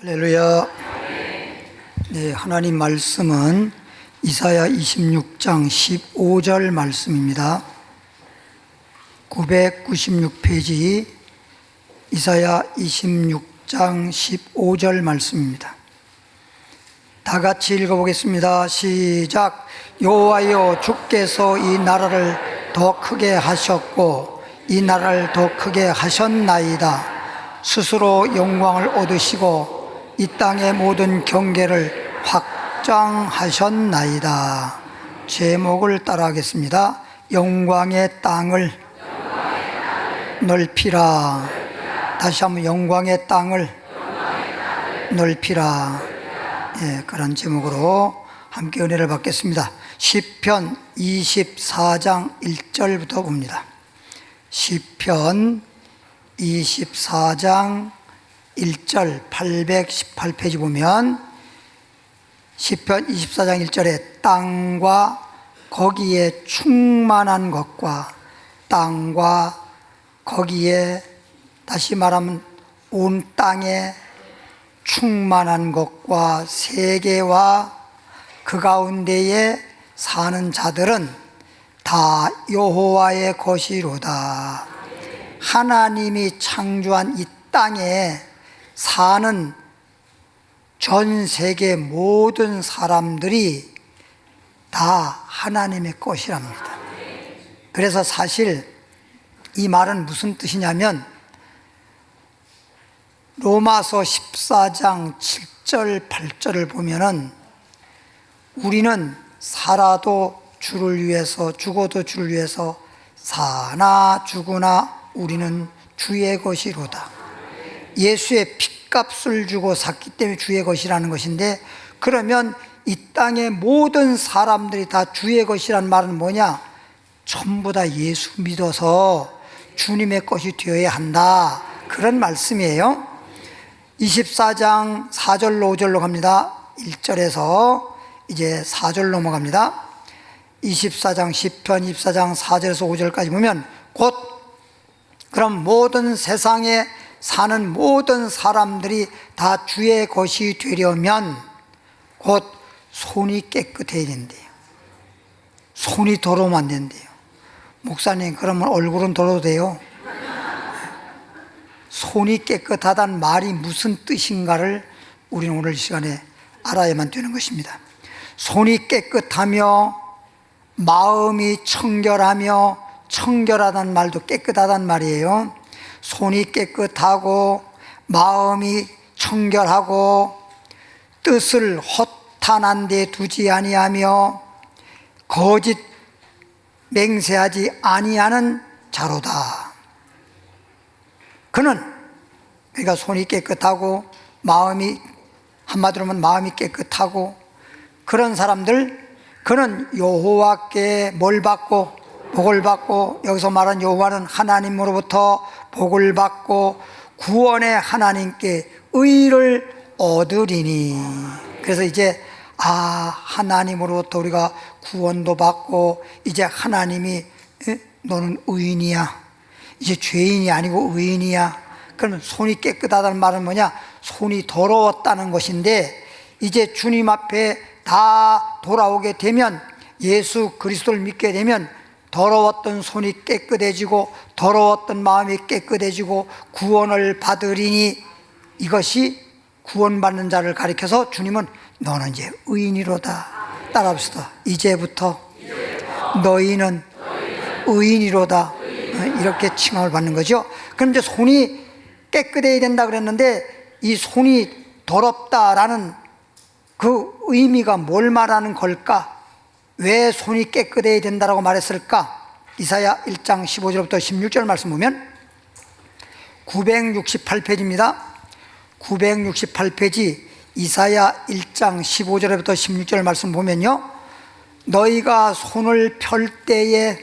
할렐루야. 네, 하나님 말씀은 이사야 26장 15절 말씀입니다. 996페이지 이사야 26장 15절 말씀입니다. 다 같이 읽어보겠습니다. 시작. 여호와여, 주께서 이 나라를 더 크게 하셨고 이 나라를 더 크게 하셨나이다. 스스로 영광을 얻으시고 이 땅의 모든 경계를 확장하셨나이다. 제목을 따라하겠습니다. 영광의 땅을 넓히라. 다시 한번 영광의 땅을 넓히라. 예, 그런 제목으로 함께 은혜를 받겠습니다. 시편 24장 1절부터 봅니다. 시편 24장 1절 818페이지 보면 시편 24장 1절에 땅과 거기에 충만한 것과 땅과 거기에, 다시 말하면 온 땅에 충만한 것과 세계와 그 가운데에 사는 자들은 다 여호와의 것이로다. 하나님이 창조한 이 땅에 사는 전 세계 모든 사람들이 다 하나님의 것이랍니다. 그래서 사실 이 말은 무슨 뜻이냐면 로마서 14장 7절 8절을 보면은 우리는 살아도 주를 위해서 죽어도 주를 위해서 사나 죽으나 우리는 주의 것이로다. 예수의 핏값을 주고 샀기 때문에 주의 것이라는 것인데, 그러면 이 땅의 모든 사람들이 다 주의 것이란 말은 뭐냐? 전부 다 예수 믿어서 주님의 것이 되어야 한다, 그런 말씀이에요. 24장 4절로 5절로 갑니다. 1절에서 이제 4절 넘어갑니다. 24장 시편 24장 4절에서 5절까지 보면 곧 그럼 모든 세상에 사는 모든 사람들이 다 주의 것이 되려면 곧 손이 깨끗해야 된대요. 손이 더러우면 안 된대요. 목사님, 그러면 얼굴은 더러워도 돼요? 손이 깨끗하다는 말이 무슨 뜻인가를 우리는 오늘 이 시간에 알아야만 되는 것입니다. 손이 깨끗하며 마음이 청결하며, 청결하다는 말도 깨끗하다는 말이에요. 손이 깨끗하고 마음이 청결하고 뜻을 허탄한 데 두지 아니하며 거짓 맹세하지 아니하는 자로다. 그는, 그러니까 손이 깨끗하고 마음이, 한마디로 하면 마음이 깨끗하고 그런 사람들, 그는 여호와께 뭘 받고? 복을 받고, 여기서 말한 여호와는 하나님으로부터 복을 받고 구원의 하나님께 의를 얻으리니. 그래서 이제 하나님으로부터 우리가 구원도 받고 이제 하나님이 너는 의인이야, 이제 죄인이 아니고 의인이야. 그러면 손이 깨끗하다는 말은 뭐냐? 손이 더러웠다는 것인데, 이제 주님 앞에 다 돌아오게 되면, 예수 그리스도를 믿게 되면 더러웠던 손이 깨끗해지고 더러웠던 마음이 깨끗해지고 구원을 받으리니, 이것이 구원받는 자를 가리켜서 주님은 너는 이제 의인이로다. 따라합시다. 이제부터 너희는 의인이로다. 이렇게 칭함을 받는 거죠. 그럼 이제 손이 깨끗해야 된다 그랬는데, 이 손이 더럽다라는 그 의미가 뭘 말하는 걸까? 왜 손이 깨끗해야 된다라고 말했을까? 이사야 1장 15절부터 16절 말씀 보면 968페이지입니다. 968페이지 이사야 1장 15절부터 16절 말씀 보면요, 너희가 손을 펼 때에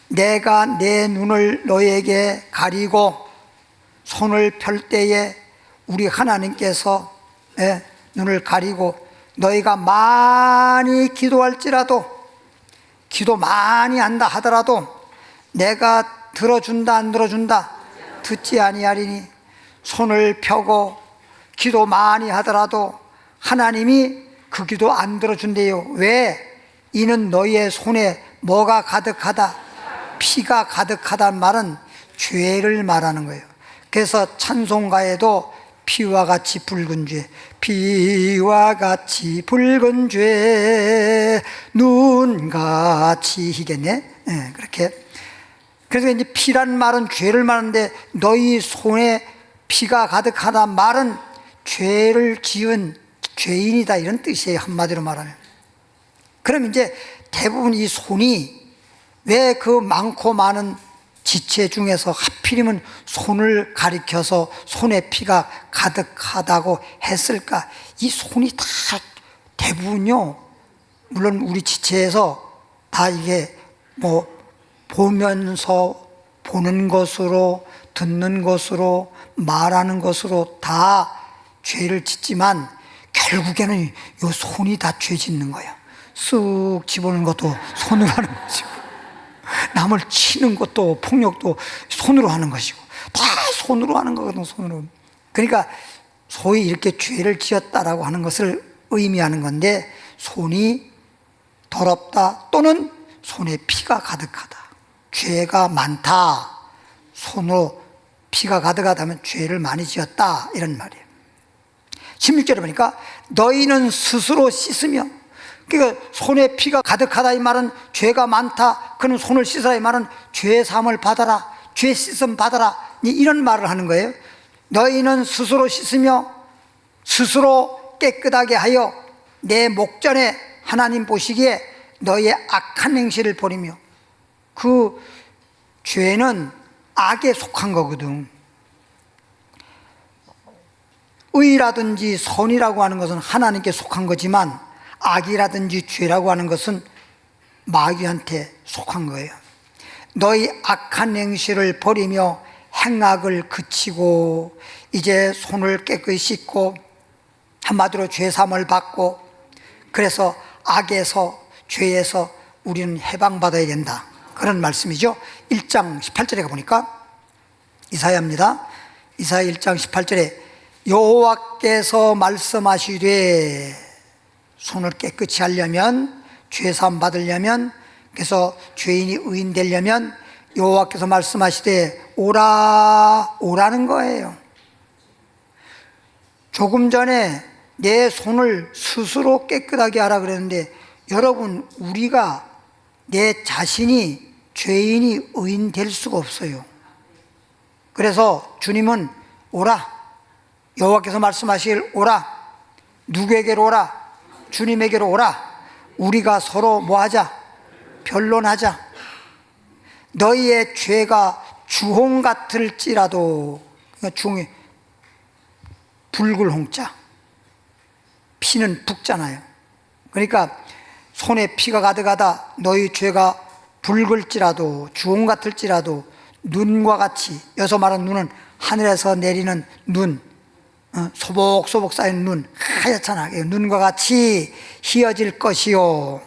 내가 내 눈을 너희에게 가리고, 손을 펼 때에 우리 하나님께서 눈을 가리고, 너희가 많이 기도할지라도, 기도 많이 한다 하더라도 내가 들어준다 안 들어준다? 듣지 아니하리니 손을 펴고 기도 많이 하더라도 하나님이 그 기도 안 들어준대요. 왜? 이는 너희의 손에 뭐가 가득하다? 피가 가득하다는 말은 죄를 말하는 거예요. 그래서 찬송가에도 피와 같이 붉은 죄, 피와 같이 붉은 죄, 눈같이 희겠네. 네, 그렇게. 그래서 이제 피란 말은 죄를 말하는데 너희 손에 피가 가득하다 말은 죄를 지은 죄인이다, 이런 뜻이에요, 한마디로 말하면. 그럼 이제 대부분 이 손이 왜 그 많고 많은 지체 중에서 하필이면 손을 가리켜서 손에 피가 가득하다고 했을까? 이 손이 다 대부분요, 물론 우리 지체에서 다 이게 뭐 보면서 보는 것으로, 듣는 것으로, 말하는 것으로 다 죄를 짓지만 결국에는 요 손이 다 죄 짓는 거예요. 쓱 집어넣는 것도 손으로 하는 것이고, 남을 치는 것도, 폭력도 손으로 하는 것이고, 다 손으로 하는 거거든, 손으로. 그러니까 소위 이렇게 죄를 지었다라고 하는 것을 의미하는 건데, 손이 더럽다 또는 손에 피가 가득하다, 죄가 많다, 손으로 피가 가득하다면 죄를 많이 지었다, 이런 말이에요. 16절에 보니까 너희는 스스로 씻으며, 그러니까 손에 피가 가득하다 이 말은 죄가 많다, 그는 손을 씻으라 이 말은 죄 사함을 받아라, 죄 씻음 받아라, 이런 말을 하는 거예요. 너희는 스스로 씻으며 스스로 깨끗하게 하여 내 목전에 하나님 보시기에 너희의 악한 행실을 버리며. 그 죄는 악에 속한 거거든. 의라든지 선이라고 하는 것은 하나님께 속한 거지만 악이라든지 죄라고 하는 것은 마귀한테 속한 거예요. 너희 악한 행실을 버리며 행악을 그치고 이제 손을 깨끗이 씻고 한마디로 죄사함을 받고, 그래서 악에서, 죄에서 우리는 해방받아야 된다, 그런 말씀이죠. 1장 18절에 가보니까 이사야입니다. 이사야 1장 18절에 여호와께서 말씀하시되, 손을 깨끗이 하려면, 죄사함 받으려면, 그래서 죄인이 의인 되려면 여호와께서 말씀하시되 오라, 오라는 거예요. 조금 전에 내 손을 스스로 깨끗하게 하라 그랬는데, 여러분, 우리가 내 자신이 죄인이 의인 될 수가 없어요. 그래서 주님은 오라, 여호와께서 말씀하실 오라, 누구에게로 오라? 주님에게로 오라. 우리가 서로 뭐하자? 변론하자. 너희의 죄가 주홍 같을지라도, 중이 붉을 홍자, 피는 붉잖아요. 그러니까 손에 피가 가득하다, 너희 죄가 붉을지라도, 주홍 같을지라도, 눈과 같이, 여기서 말하는 눈은 하늘에서 내리는 눈, 소복소복 쌓인 눈, 하얗잖아. 눈과 같이 희어질 것이요,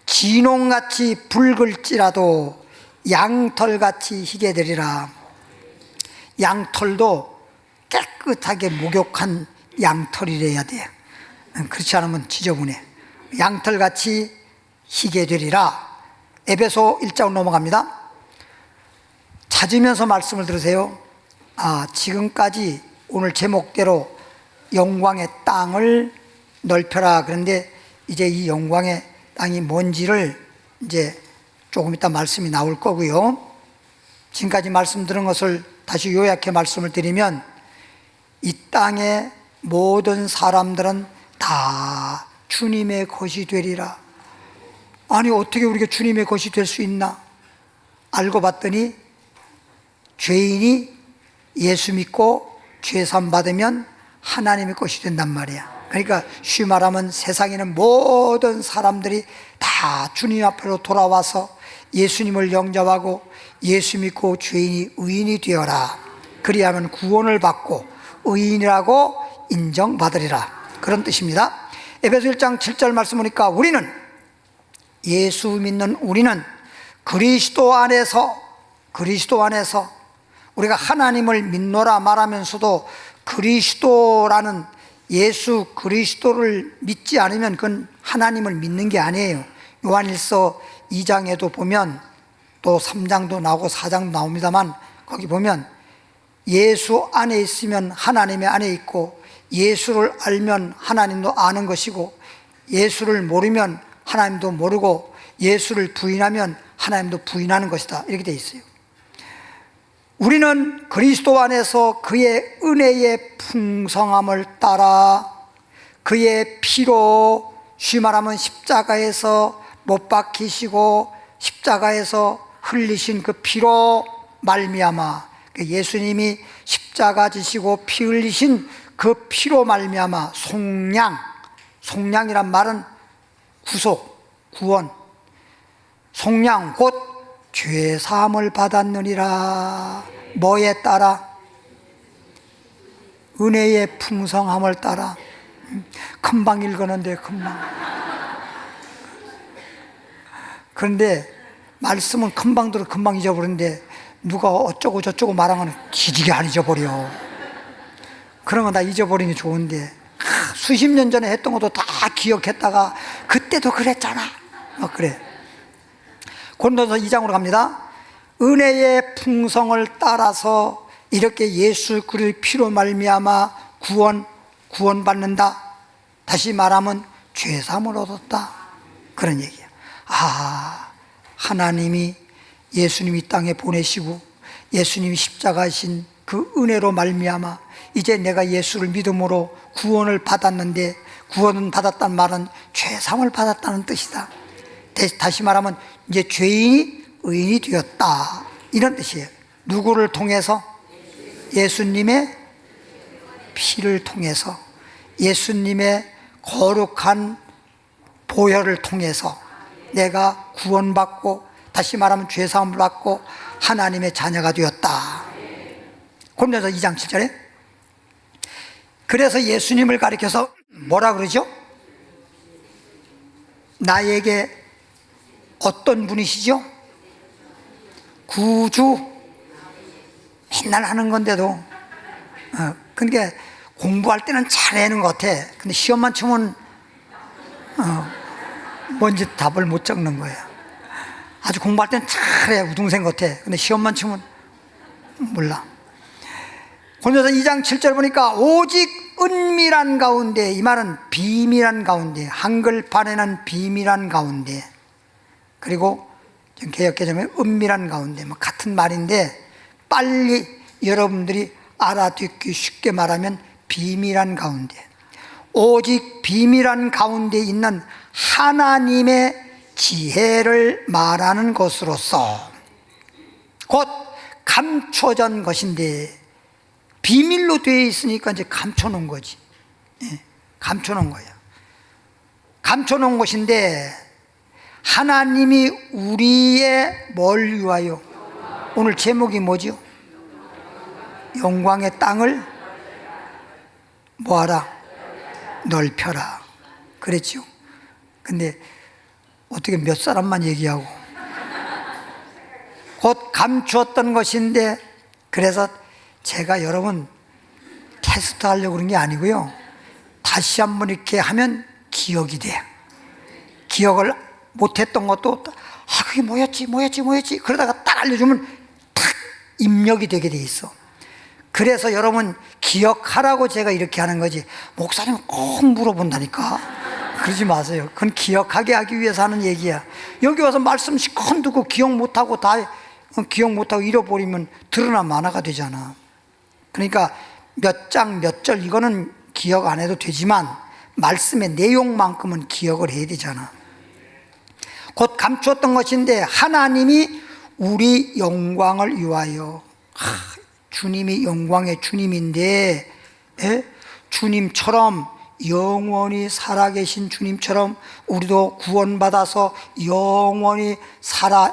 진홍같이 붉을지라도 양털같이 희게 되리라. 양털도 깨끗하게 목욕한 양털이래야 돼. 그렇지 않으면 지저분해. 양털같이 희게 되리라. 에베소 1장 넘어갑니다. 찾으면서 말씀을 들으세요. 지금까지 오늘 제목대로 영광의 땅을 넓혀라, 그런데 이제 이 영광의 땅이 뭔지를 이제 조금 이따 말씀이 나올 거고요. 지금까지 말씀 들은 것을 다시 요약해 말씀을 드리면, 이 땅의 모든 사람들은 다 주님의 것이 되리라. 아니, 어떻게 우리가 주님의 것이 될 수 있나? 알고 봤더니 죄인이 예수 믿고 죄사함 받으면 하나님의 것이 된단 말이야. 그러니까 쉬 말하면 세상에는 모든 사람들이 다 주님 앞으로 돌아와서 예수님을 영접하고 예수 믿고 죄인이 의인이 되어라. 그리하면 구원을 받고 의인이라고 인정받으리라, 그런 뜻입니다. 에베소 1장 7절 말씀 보니까 우리는, 예수 믿는 우리는 그리스도 안에서 우리가 하나님을 믿노라 말하면서도 그리스도라는 예수 그리스도를 믿지 않으면 그건 하나님을 믿는 게 아니에요. 요한일서 2장에도 보면 또 3장도 나오고 4장도 나옵니다만 거기 보면 예수 안에 있으면 하나님의 안에 있고 예수를 알면 하나님도 아는 것이고 예수를 모르면 하나님도 모르고 예수를 부인하면 하나님도 부인하는 것이다, 이렇게 되어 있어요. 우리는 그리스도 안에서 그의 은혜의 풍성함을 따라 그의 피로, 쉬 말하면 십자가에서 못 박히시고 십자가에서 흘리신 그 피로 말미암아, 예수님이 십자가 지시고 피 흘리신 그 피로 말미암아 속량이란 말은 구속, 구원, 속량 곧 죄사함을 받았느니라. 뭐에 따라? 은혜의 풍성함을 따라. 금방 읽었는데 금방. 그런데 말씀은 금방 들어 금방 잊어버리는데 누가 어쩌고 저쩌고 말하면 기지개 안 잊어버려. 그런 거 다 잊어버리니 좋은데 수십 년 전에 했던 것도 다 기억했다가 그때도 그랬잖아, 그래. 고린도서 2장으로 갑니다. 은혜의 풍성을 따라서 이렇게 예수 그리스도의 피로 말미암아 구원받는다. 다시 말하면 죄사함을 얻었다, 그런 얘기야. 하나님이 예수님이 이 땅에 보내시고 예수님이 십자가신 그 은혜로 말미암아 이제 내가 예수를 믿음으로 구원을 받았는데, 구원은 받았다는 말은 죄사함을 받았다는 뜻이다. 다시 말하면 이제 죄인이 의인이 되었다, 이런 뜻이에요. 누구를 통해서? 예수님의 피를 통해서, 예수님의 거룩한 보혈을 통해서 내가 구원받고, 다시 말하면 죄사함을 받고 하나님의 자녀가 되었다. 고린도서 2장 7절에 그래서 예수님을 가리켜서 뭐라 그러죠? 나에게 어떤 분이시죠? 구주. 맨날 하는 건데도 그러니까 공부할 때는 잘해는 것 같아. 근데 시험만 치면 뭔지 답을 못 적는 거야. 아주 공부할 때는 잘해, 우등생 같아. 근데 시험만 치면 몰라. 고린도서 2장 7절 보니까 오직 은밀한 가운데, 이 말은 비밀한 가운데, 한글판에는 비밀한 가운데, 그리고 개역개정에 은밀한 가운데, 같은 말인데 빨리 여러분들이 알아듣기 쉽게 말하면 비밀한 가운데, 오직 비밀한 가운데 있는 하나님의 지혜를 말하는 것으로서 곧 감춰진 것인데, 비밀로 되어 있으니까 이제 감춰놓은 거지. 감춰놓은 거예요. 감춰놓은 것인데 하나님이 우리의 뭘 위하여? 오늘 제목이 뭐죠? 영광의 땅을 뭐하라? 넓혀라, 그랬죠. 근데 어떻게 몇 사람만 얘기하고, 곧 감추었던 것인데, 그래서 제가 여러분 테스트 하려고 그런 게 아니고요, 다시 한번 이렇게 하면 기억이 돼. 기억을 못했던 것도 그게 뭐였지 그러다가 딱 알려주면 탁 입력이 되게 돼 있어. 그래서 여러분 기억하라고 제가 이렇게 하는 거지, 목사님 꼭 물어본다니까 그러지 마세요. 그건 기억하게 하기 위해서 하는 얘기야. 여기 와서 말씀 시컷 듣고 기억 못하고 잃어버리면 드러나 만화가 되잖아. 그러니까 몇 장 몇 절 이거는 기억 안 해도 되지만 말씀의 내용만큼은 기억을 해야 되잖아. 곧 감추었던 것인데 하나님이 우리 영광을 위하여, 주님이 영광의 주님인데, 주님처럼 영원히 살아계신 주님처럼 우리도 구원받아서 영원히 살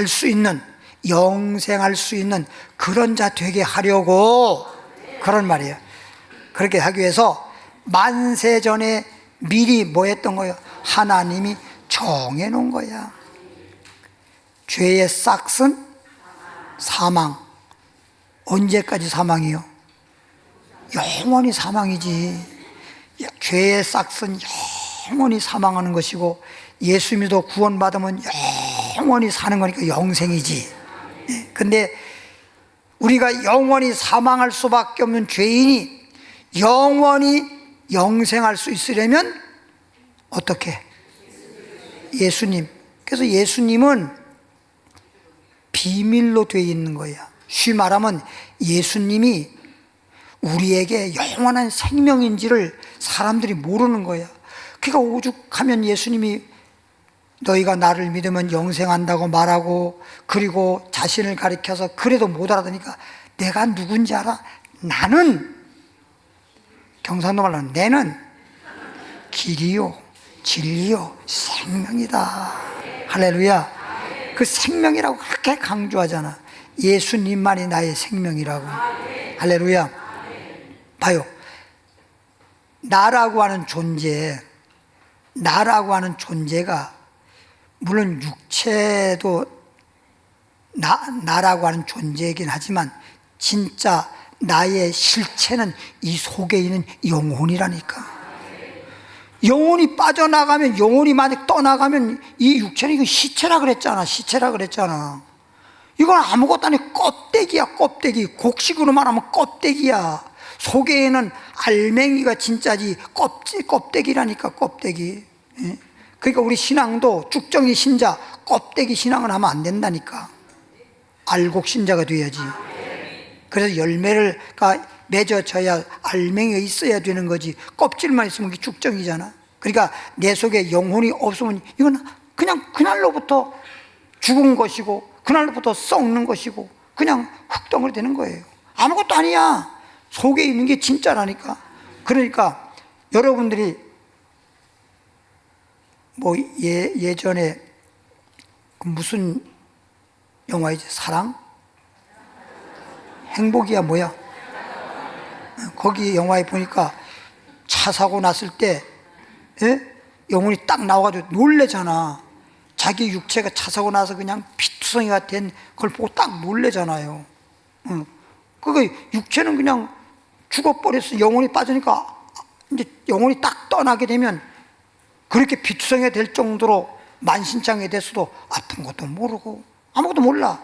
수 있는, 영생할 수 있는 그런 자 되게 하려고, 그런 말이에요. 그렇게 하기 위해서 만세 전에 미리 뭐 했던 거예요? 하나님이 정해놓은 거야. 죄의 싹은 사망, 언제까지 사망이요? 영원히 사망이지. 죄의 싹은 영원히 사망하는 것이고, 예수 믿어 구원받으면 영원히 사는 거니까 영생이지. 근데 우리가 영원히 사망할 수밖에 없는 죄인이 영원히 영생할 수 있으려면 어떻게? 예수님. 그래서 예수님은 비밀로 되어 있는 거야. 쉬 말하면 예수님이 우리에게 영원한 생명인지를 사람들이 모르는 거야. 그러니까 오죽하면 예수님이 너희가 나를 믿으면 영생한다고 말하고, 그리고 자신을 가리켜서 그래도 못 알아듣으니까 내가 누군지 알아? 나는, 경상도 말로 내는 길이요 진리요 생명이다. 할렐루야. 그 생명이라고 그렇게 강조하잖아. 예수님만이 나의 생명이라고. 할렐루야. 봐요. 나라고 하는 존재가 물론 육체도 나라고 하는 존재이긴 하지만 진짜 나의 실체는 이 속에 있는 영혼이라니까. 영혼이 빠져나가면, 영혼이 만약 떠나가면 이 육체는 이건 시체라 그랬잖아. 이건 아무것도 아니고 껍데기야. 곡식으로 말하면 껍데기야. 속에 있는 알맹이가 진짜지 껍데기라니까. 껍데기. 그러니까 우리 신앙도 쭉정이 신자 껍데기 신앙을 하면 안 된다니까. 알곡 신자가 돼야지. 그래서 열매를 맺어져야 알맹이가 있어야 되는 거지. 껍질만 있으면 그게 쭉정이잖아. 그러니까 내 속에 영혼이 없으면 이건 그냥 그날로부터 죽은 것이고, 그날로부터 썩는 것이고, 그냥 흙덩어리 되는 거예요. 아무것도 아니야. 속에 있는 게 진짜라니까. 그러니까 여러분들이 뭐 예전에 무슨 영화이지? 사랑? 행복이야 뭐야? 거기 영화에 보니까 차 사고 났을 때 영혼이 딱 나와가지고 놀래잖아. 자기 육체가 차 사고 나서 그냥 피투성이가 된 걸 보고 딱 놀래잖아요. 그거 육체는 그냥 죽어버렸어. 영혼이 빠지니까 이제 영혼이 딱 떠나게 되면 그렇게 피투성이가 될 정도로 만신창이 됐어도 아픈 것도 모르고 아무것도 몰라.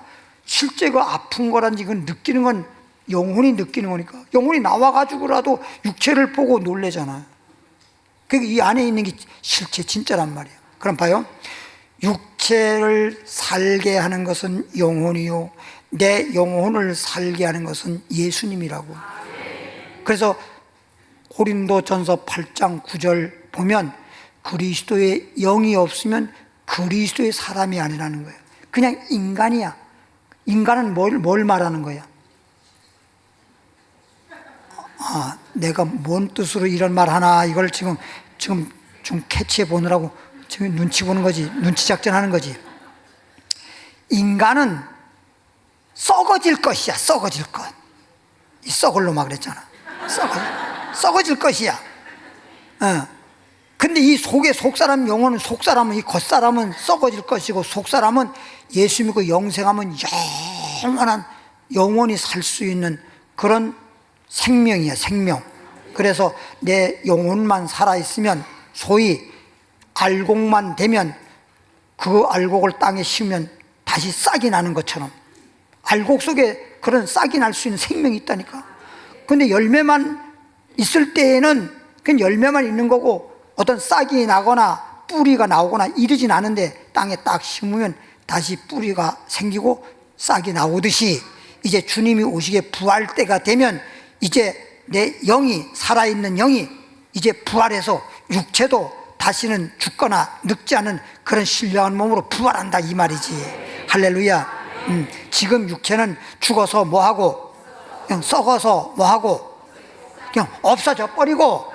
실제 그 아픈 거란지 그건 느끼는 건 영혼이 느끼는 거니까. 영혼이 나와가지고라도 육체를 보고 놀래잖아요. 그러니까 이 안에 있는 게 실체 진짜란 말이에요. 그럼 봐요. 육체를 살게 하는 것은 영혼이요, 내 영혼을 살게 하는 것은 예수님이라고. 그래서 고린도전서 8장 9절 보면 그리스도의 영이 없으면 그리스도의 사람이 아니라는 거예요. 그냥 인간이야. 인간은 뭘 말하는 거야? 내가 뭔 뜻으로 이런 말 하나, 이걸 지금 좀 캐치해 보느라고 지금 눈치 보는 거지. 눈치 작전하는 거지. 인간은 썩어질 것이야. 썩어질 것. 이 썩을 놈아 그랬잖아. 썩어질 것이야. 근데 이 속에 속사람 영혼은, 속사람은, 이 겉사람은 썩어질 것이고, 속사람은 예수 믿고 영생하면 영원한 영원히 살 수 있는 그런 생명이야. 생명. 그래서 내 영혼만 살아있으면, 소위 알곡만 되면 그 알곡을 땅에 심으면 다시 싹이 나는 것처럼 알곡 속에 그런 싹이 날 수 있는 생명이 있다니까. 근데 열매만 있을 때에는 그냥 열매만 있는 거고, 어떤 싹이 나거나 뿌리가 나오거나 이러진 않은데 땅에 딱 심으면 다시 뿌리가 생기고 싹이 나오듯이, 이제 주님이 오시게 부활 때가 되면 이제 내 영이, 살아있는 영이 이제 부활해서 육체도 다시는 죽거나 늙지 않은 그런 신령한 몸으로 부활한다 이 말이지. 할렐루야. 지금 육체는 죽어서 뭐하고, 그냥 썩어서 뭐하고, 그냥 없어져 버리고,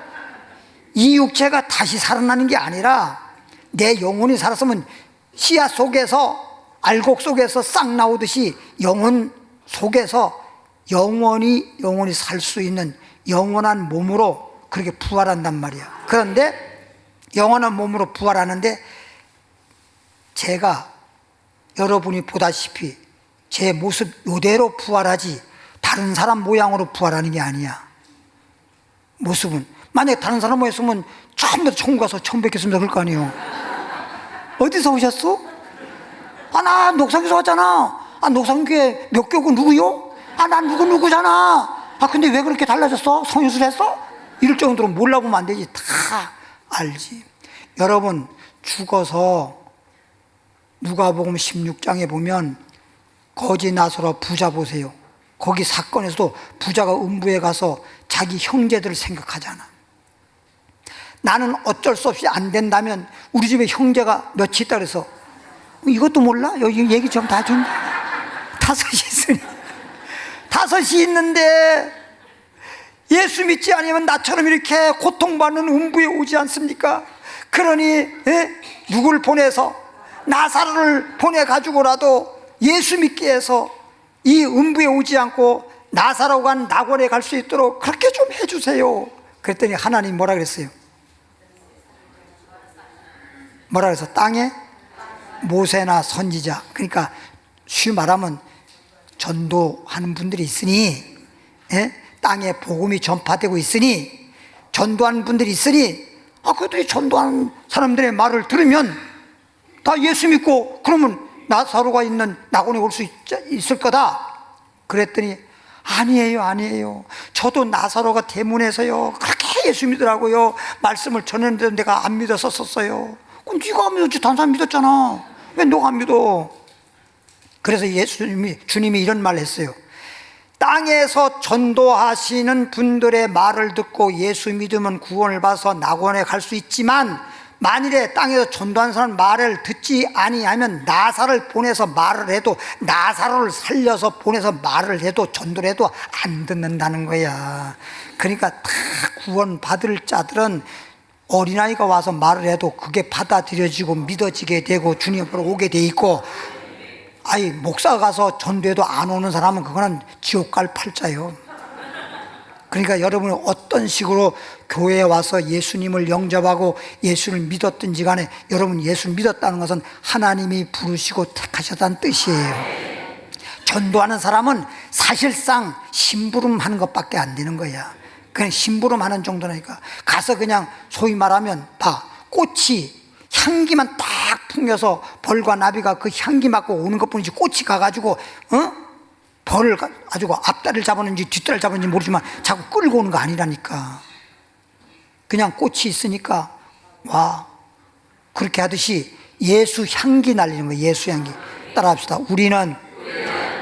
이 육체가 다시 살아나는 게 아니라 내 영혼이 살았으면 씨앗 속에서, 알곡 속에서 싹 나오듯이 영혼 속에서 영원히 살 수 있는 영원한 몸으로 그렇게 부활한단 말이야. 그런데 영원한 몸으로 부활하는데, 제가 여러분이 보다시피 제 모습 이대로 부활하지, 다 다른 사람 모양으로 부활하는 게 아니야. 모습은 만약에 다른 사람 모양이었으면 처음부터 천국 가서 처음 뵙겠습니다 그럴 거 아니에요. 어디서 오셨어? 나 녹상교에서 왔잖아. 녹상교회 몇 교구 누구요? 난 누구잖아. 근데 왜 그렇게 달라졌어? 성인술 했어? 이럴 정도로 몰라보면 안 되지. 다 알지. 여러분, 죽어서 누가복음 16장에 보면 거지 나사로 부자 보세요. 거기 사건에서도 부자가 음부에 가서 자기 형제들을 생각하잖아. 나는 어쩔 수 없이 안 된다면 우리 집에 형제가 몇이 있다 그래서 이것도 몰라? 여기 얘기 좀 다 좀. 다섯이 있는데 예수 믿지 않으면 나처럼 이렇게 고통받는 음부에 오지 않습니까? 그러니 누구를 보내서 나사로를 보내가지고라도 예수 믿게 해서 이 음부에 오지 않고 나사로 간 낙원에 갈 수 있도록 그렇게 좀 해주세요. 그랬더니 하나님 뭐라 그랬어요? 뭐라 그래서 땅에 모세나 선지자, 그러니까 쉬이 말하면 전도하는 분들이 있으니, 땅에 복음이 전파되고 있으니, 전도하는 분들이 있으니, 그들이 전도하는 사람들의 말을 들으면 다 예수 믿고 그러면 나사로가 있는 낙원에 올 수 있을 거다. 그랬더니 아니에요. 저도 나사로가 대문에서요 그렇게 예수 믿으라고요 말씀을 전했는데 내가 안 믿었었어요. 그럼 네가 안 믿었지, 다른 사람 믿었잖아. 왜 너가 안 믿어? 그래서 주님이 이런 말을 했어요. 땅에서 전도하시는 분들의 말을 듣고 예수 믿으면 구원을 받아서 낙원에 갈 수 있지만, 만일에 땅에서 전도하는 사람 말을 듣지 아니하면 나사를 보내서 말을 해도, 나사로를 살려서 보내서 말을 해도, 전도를 해도 안 듣는다는 거야. 그러니까 다 구원 받을 자들은 어린아이가 와서 말을 해도 그게 받아들여지고 믿어지게 되고 주님 앞으로 오게 돼 있고, 목사가 가서 전도해도 안 오는 사람은 그거는 지옥 갈 팔자요. 그러니까 여러분이 어떤 식으로 교회에 와서 예수님을 영접하고 예수를 믿었든지 간에 여러분 예수를 믿었다는 것은 하나님이 부르시고 택하셨다는 뜻이에요. 전도하는 사람은 사실상 심부름하는 것밖에 안 되는 거야. 그냥 심부름하는 정도니까. 가서 그냥 소위 말하면 꽃이 향기만 딱 풍겨서 벌과 나비가 그 향기 맡고 오는 것뿐이지, 꽃이 가가지고 벌을 가지고 앞다리를 잡았는지 뒷다리를 잡았는지 모르지만 자꾸 끌고 오는 거 아니라니까. 그냥 꽃이 있으니까 와. 그렇게 하듯이 예수 향기 날리는 거예요. 예수 향기. 따라합시다. 우리는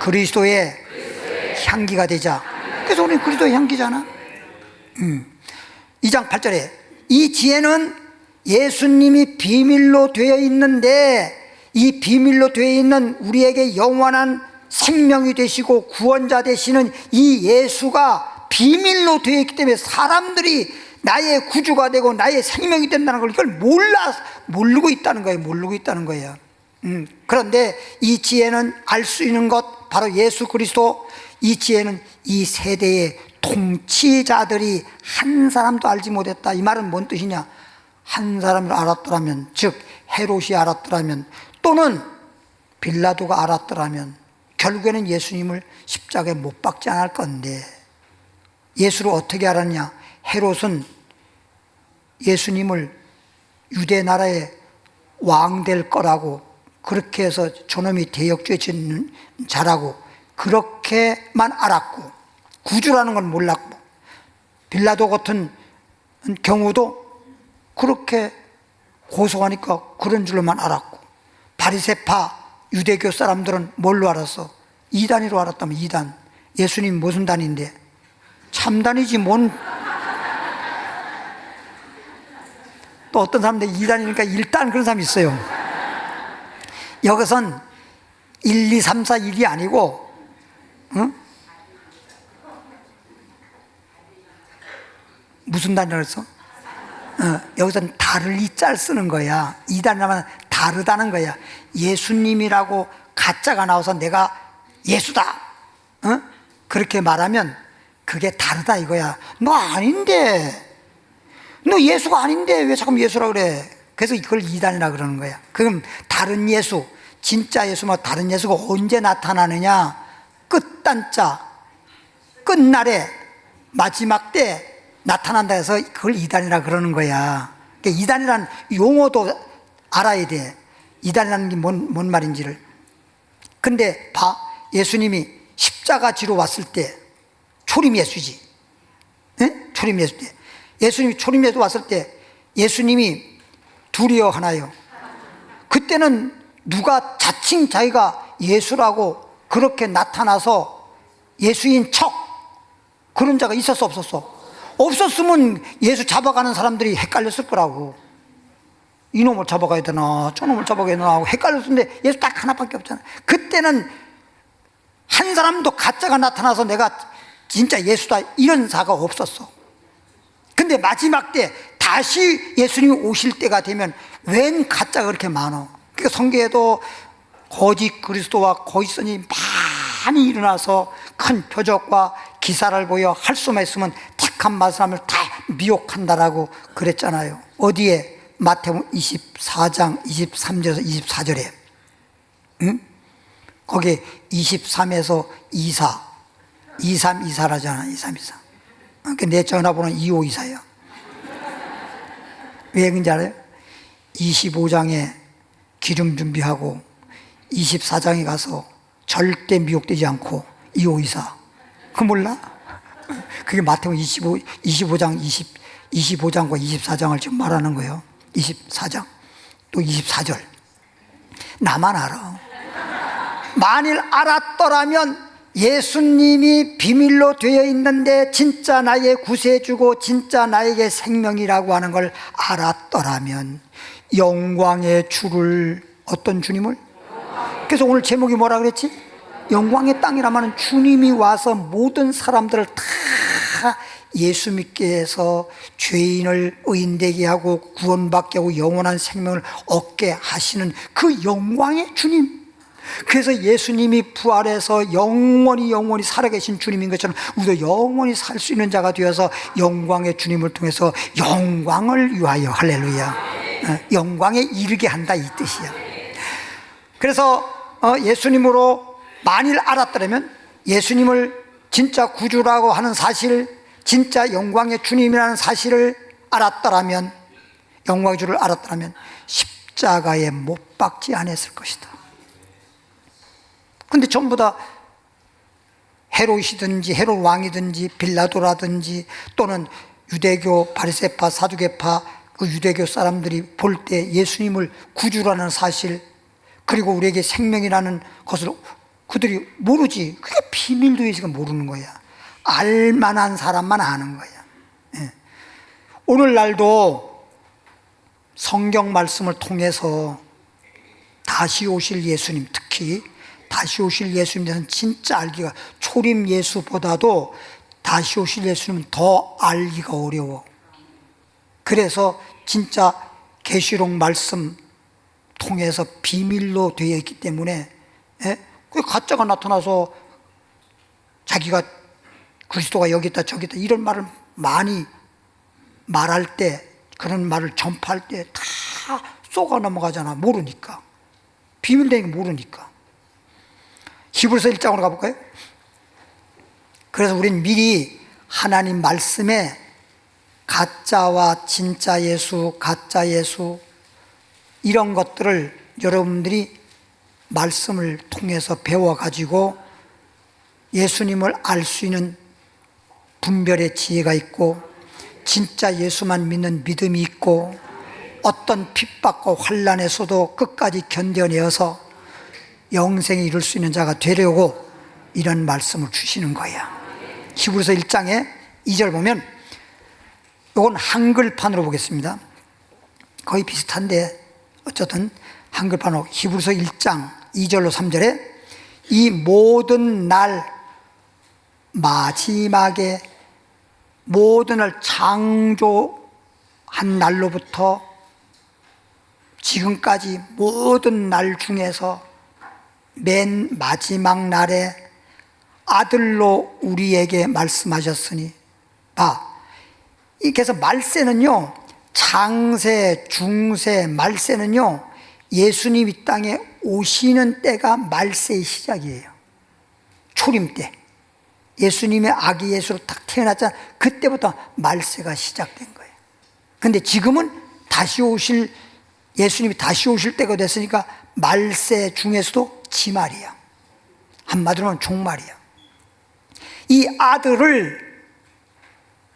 그리스도의 향기가 되자. 그래서 우리는 그리스도의 향기잖아. 2장 8절에 이 지혜는 예수님이 비밀로 되어 있는데, 이 비밀로 되어 있는 우리에게 영원한 생명이 되시고 구원자 되시는 이 예수가 비밀로 되어 있기 때문에 사람들이 나의 구주가 되고 나의 생명이 된다는 걸 이걸 모르고 있다는 거예요. 그런데 이 지혜는 알 수 있는 것 바로 예수 그리스도. 이 지혜는 이 세대의 통치자들이 한 사람도 알지 못했다. 이 말은 뭔 뜻이냐? 한 사람을 알았더라면, 즉 헤롯이 알았더라면, 또는 빌라도가 알았더라면 결국에는 예수님을 십자가에 못 박지 않을 건데, 예수를 어떻게 알았냐? 헤롯은 예수님을 유대 나라의 왕 될 거라고, 그렇게 해서 저놈이 대역죄 짓는 자라고 그렇게만 알았고, 구주라는 건 몰랐고, 빌라도 같은 경우도 그렇게 고소하니까 그런 줄로만 알았고, 바리새파 유대교 사람들은 뭘로 알았어? 이단으로 알았다면. 이단. 예수님 무슨 단인데? 참단이지 뭔. 또 어떤 사람들 이단이니까 일단 그런 사람이 있어요. 여기선 1, 2, 3, 4, 1이 아니고 무슨 단이라고 했어? 여기서는 다를 이자를 쓰는 거야. 이단이라면 다르다는 거야. 예수님이라고 가짜가 나와서 내가 예수다 그렇게 말하면 그게 다르다 이거야. 너 아닌데, 너 예수가 아닌데 왜 자꾸 예수라고 그래? 그래서 이걸 이단이라 그러는 거야. 그럼 다른 예수, 진짜 예수와 다른 예수가 언제 나타나느냐? 끝단자 끝날에 마지막 때 나타난다 해서 그걸 이단이라 그러는 거야. 그러니까 이단이라는 용어도 알아야 돼. 이단이라는 게 뭔 말인지를. 근데 봐, 예수님이 십자가 지로 왔을 때 초림 예수지. 네? 초림 예수 때. 예수님이 초림 예수 왔을 때 예수님이 둘이요 하나요? 그때는 누가 자칭 자기가 예수라고 그렇게 나타나서 예수인 척 그런 자가 있었어 없었어? 없었으면 예수 잡아가는 사람들이 헷갈렸을 거라고. 이놈을 잡아가야 되나 저놈을 잡아가야 되나 하고 헷갈렸는데 예수 딱 하나밖에 없잖아. 그때는 한 사람도 가짜가 나타나서 내가 진짜 예수다 이런 사가 없었어. 근데 마지막 때 다시 예수님이 오실 때가 되면 웬 가짜가 그렇게 많아. 그러니까 성경에도 거짓 그리스도와 거짓 선이 많이 일어나서 큰 표적과 기사를 보여 할 수만 있으면 택한 사람을 다 미혹한다라고 그랬잖아요. 어디에? 마태복음 24장 23절에서 24절에 응? 거기에 23에서 24 2324라잖아. 2324. 그러니까 내 전화번호는 2524예요. 왜 그런지 알아요? 25장에 기름 준비하고 24장에 가서 절대 미혹되지 않고 2524. 그거 몰라? 그게 마태복음 25장 25장과 24장을 지금 말하는 거예요. 24장 또 24절. 나만 알아. 만일 알았더라면 예수님이 비밀로 되어 있는데 진짜 나의 구세주고 진짜 나에게 생명이라고 하는 걸 알았더라면 영광의 주를, 어떤 주님을? 그래서 오늘 제목이 뭐라 그랬지? 영광의 땅이라면 주님이 와서 모든 사람들을 다 예수 믿게 해서 죄인을 의인되게 하고 구원받게 하고 영원한 생명을 얻게 하시는 그 영광의 주님. 그래서 예수님이 부활해서 영원히 살아계신 주님인 것처럼 우리도 영원히 살 수 있는 자가 되어서 영광의 주님을 통해서 영광을 위하여, 할렐루야, 영광에 이르게 한다 이 뜻이야. 그래서 예수님으로 만일 알았더라면, 예수님을 진짜 구주라고 하는 사실, 진짜 영광의 주님이라는 사실을 알았더라면, 영광의 주를 알았더라면 십자가에 못 박지 않았을 것이다. 근데 전부 다 헤롯이든지 헤롯 왕이든지 빌라도라든지 또는 유대교 바리새파 사두개파 그 유대교 사람들이 볼 때 예수님을 구주라는 사실, 그리고 우리에게 생명이라는 것을 그들이 모르지. 그게 비밀도 있으니까 모르는 거야. 알만한 사람만 아는 거야. 예. 오늘날도 성경 말씀을 통해서 다시 오실 예수님, 특히 다시 오실 예수님에 대해서는 진짜 알기가, 초림 예수보다도 다시 오실 예수님은 더 알기가 어려워. 그래서 진짜 계시록 말씀 통해서 비밀로 되어 있기 때문에, 그 가짜가 나타나서 자기가 그리스도가 여기 있다 저기 있다 이런 말을 많이 말할 때, 그런 말을 전파할 때 다 쏘가 넘어가잖아. 모르니까. 비밀되는 게 모르니까. 히브리서 1장으로 가볼까요? 그래서 우린 미리 하나님 말씀에 가짜와 진짜 예수, 가짜 예수 이런 것들을 여러분들이 말씀을 통해서 배워가지고 예수님을 알 수 있는 분별의 지혜가 있고, 진짜 예수만 믿는 믿음이 있고, 어떤 핍박과 환난에서도 끝까지 견뎌내어서 영생에 이룰 수 있는 자가 되려고 이런 말씀을 주시는 거야. 히브리서 1장에 2절 보면, 이건 한글판으로 보겠습니다. 거의 비슷한데 어쨌든 한글판으로, 히브리서 1장 2절로 3절에 이 모든 날 마지막에 모든 날 창조한 날로부터 지금까지 모든 날 중에서 맨 마지막 날에 아들로 우리에게 말씀하셨으니, 그래서 말세는요, 장세, 중세, 말세는요, 예수님 이 땅에 오시는 때가 말세의 시작이에요. 초림 때. 예수님의 아기 예수로 딱 태어났잖아. 그때부터 말세가 시작된 거예요. 근데 지금은 다시 오실, 예수님이 다시 오실 때가 됐으니까 말세 중에서도 지말이야. 한마디로 하면 종말이야. 이 아들을,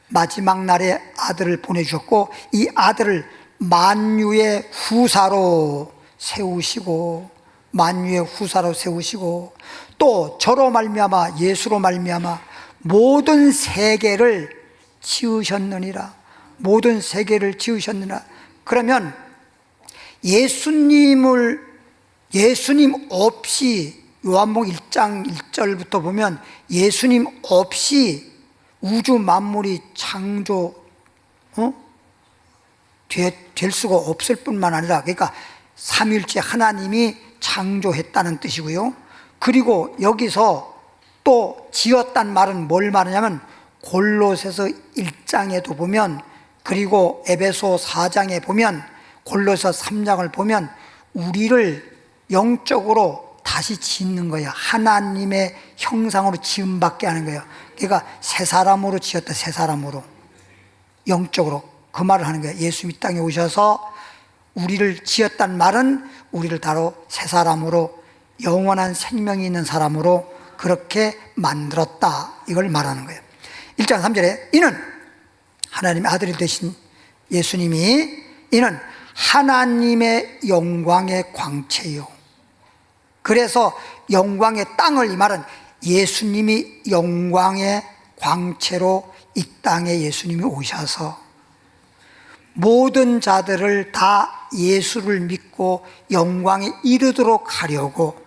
마지막 날에 아들을 보내주셨고, 이 아들을 만유의 후사로 세우시고, 만유의 후사로 세우시고, 또 저로 말미암아, 예수로 말미암아 모든 세계를 지으셨느니라. 모든 세계를 지으셨느니라. 그러면 예수님 없이, 요한복음 1장 1절부터 보면 예수님 없이 우주 만물이 될 수가 없을 뿐만 아니라, 그러니까 삼위일체 하나님이 창조했다는 뜻이고요. 그리고 여기서 또 지었단 말은 뭘 말하냐면 골로새서 1장에도 보면, 그리고 에베소 4장에 보면, 골로새 3장을 보면 우리를 영적으로 다시 짓는 거예요. 하나님의 형상으로 지음받게 하는 거예요. 그러니까 새 사람으로 지었다. 새 사람으로, 영적으로. 그 말을 하는 거예요. 예수 이 땅에 오셔서 우리를 지었단 말은 우리를 바로 새 사람으로, 영원한 생명이 있는 사람으로 그렇게 만들었다, 이걸 말하는 거예요. 1장 3절에 이는 하나님의 아들이 되신 예수님이, 이는 하나님의 영광의 광채요. 그래서 영광의 땅을, 이 말은 예수님이 영광의 광채로 이 땅에 예수님이 오셔서 모든 자들을 다 예수를 믿고 영광에 이르도록 하려고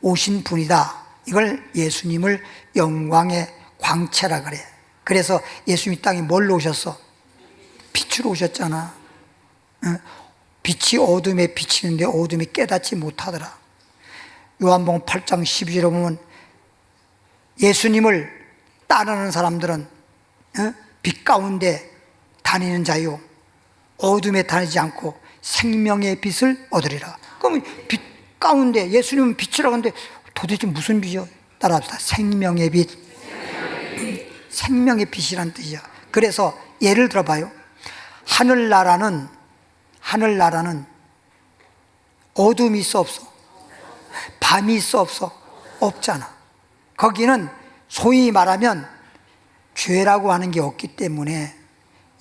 오신 분이다. 이걸 예수님을 영광의 광채라 그래. 그래서 예수님 이 땅에 뭘로 오셨어? 빛으로 오셨잖아. 빛이 어둠에 비치는데 어둠이 깨닫지 못하더라. 요한복음 8장 12절에 보면 예수님을 따르는 사람들은 빛 가운데 다니는 자요, 어둠에 다니지 않고 생명의 빛을 얻으리라. 그러면 빛 가운데, 예수님은 빛이라고 하는데 도대체 무슨 빛이요? 따라합시다. 생명의 빛. 생명의 빛이란 뜻이야. 그래서 예를 들어봐요. 하늘나라는 어둠이 있어 없어? 밤이 있어 없어? 없잖아. 거기는 소위 말하면 죄라고 하는 게 없기 때문에,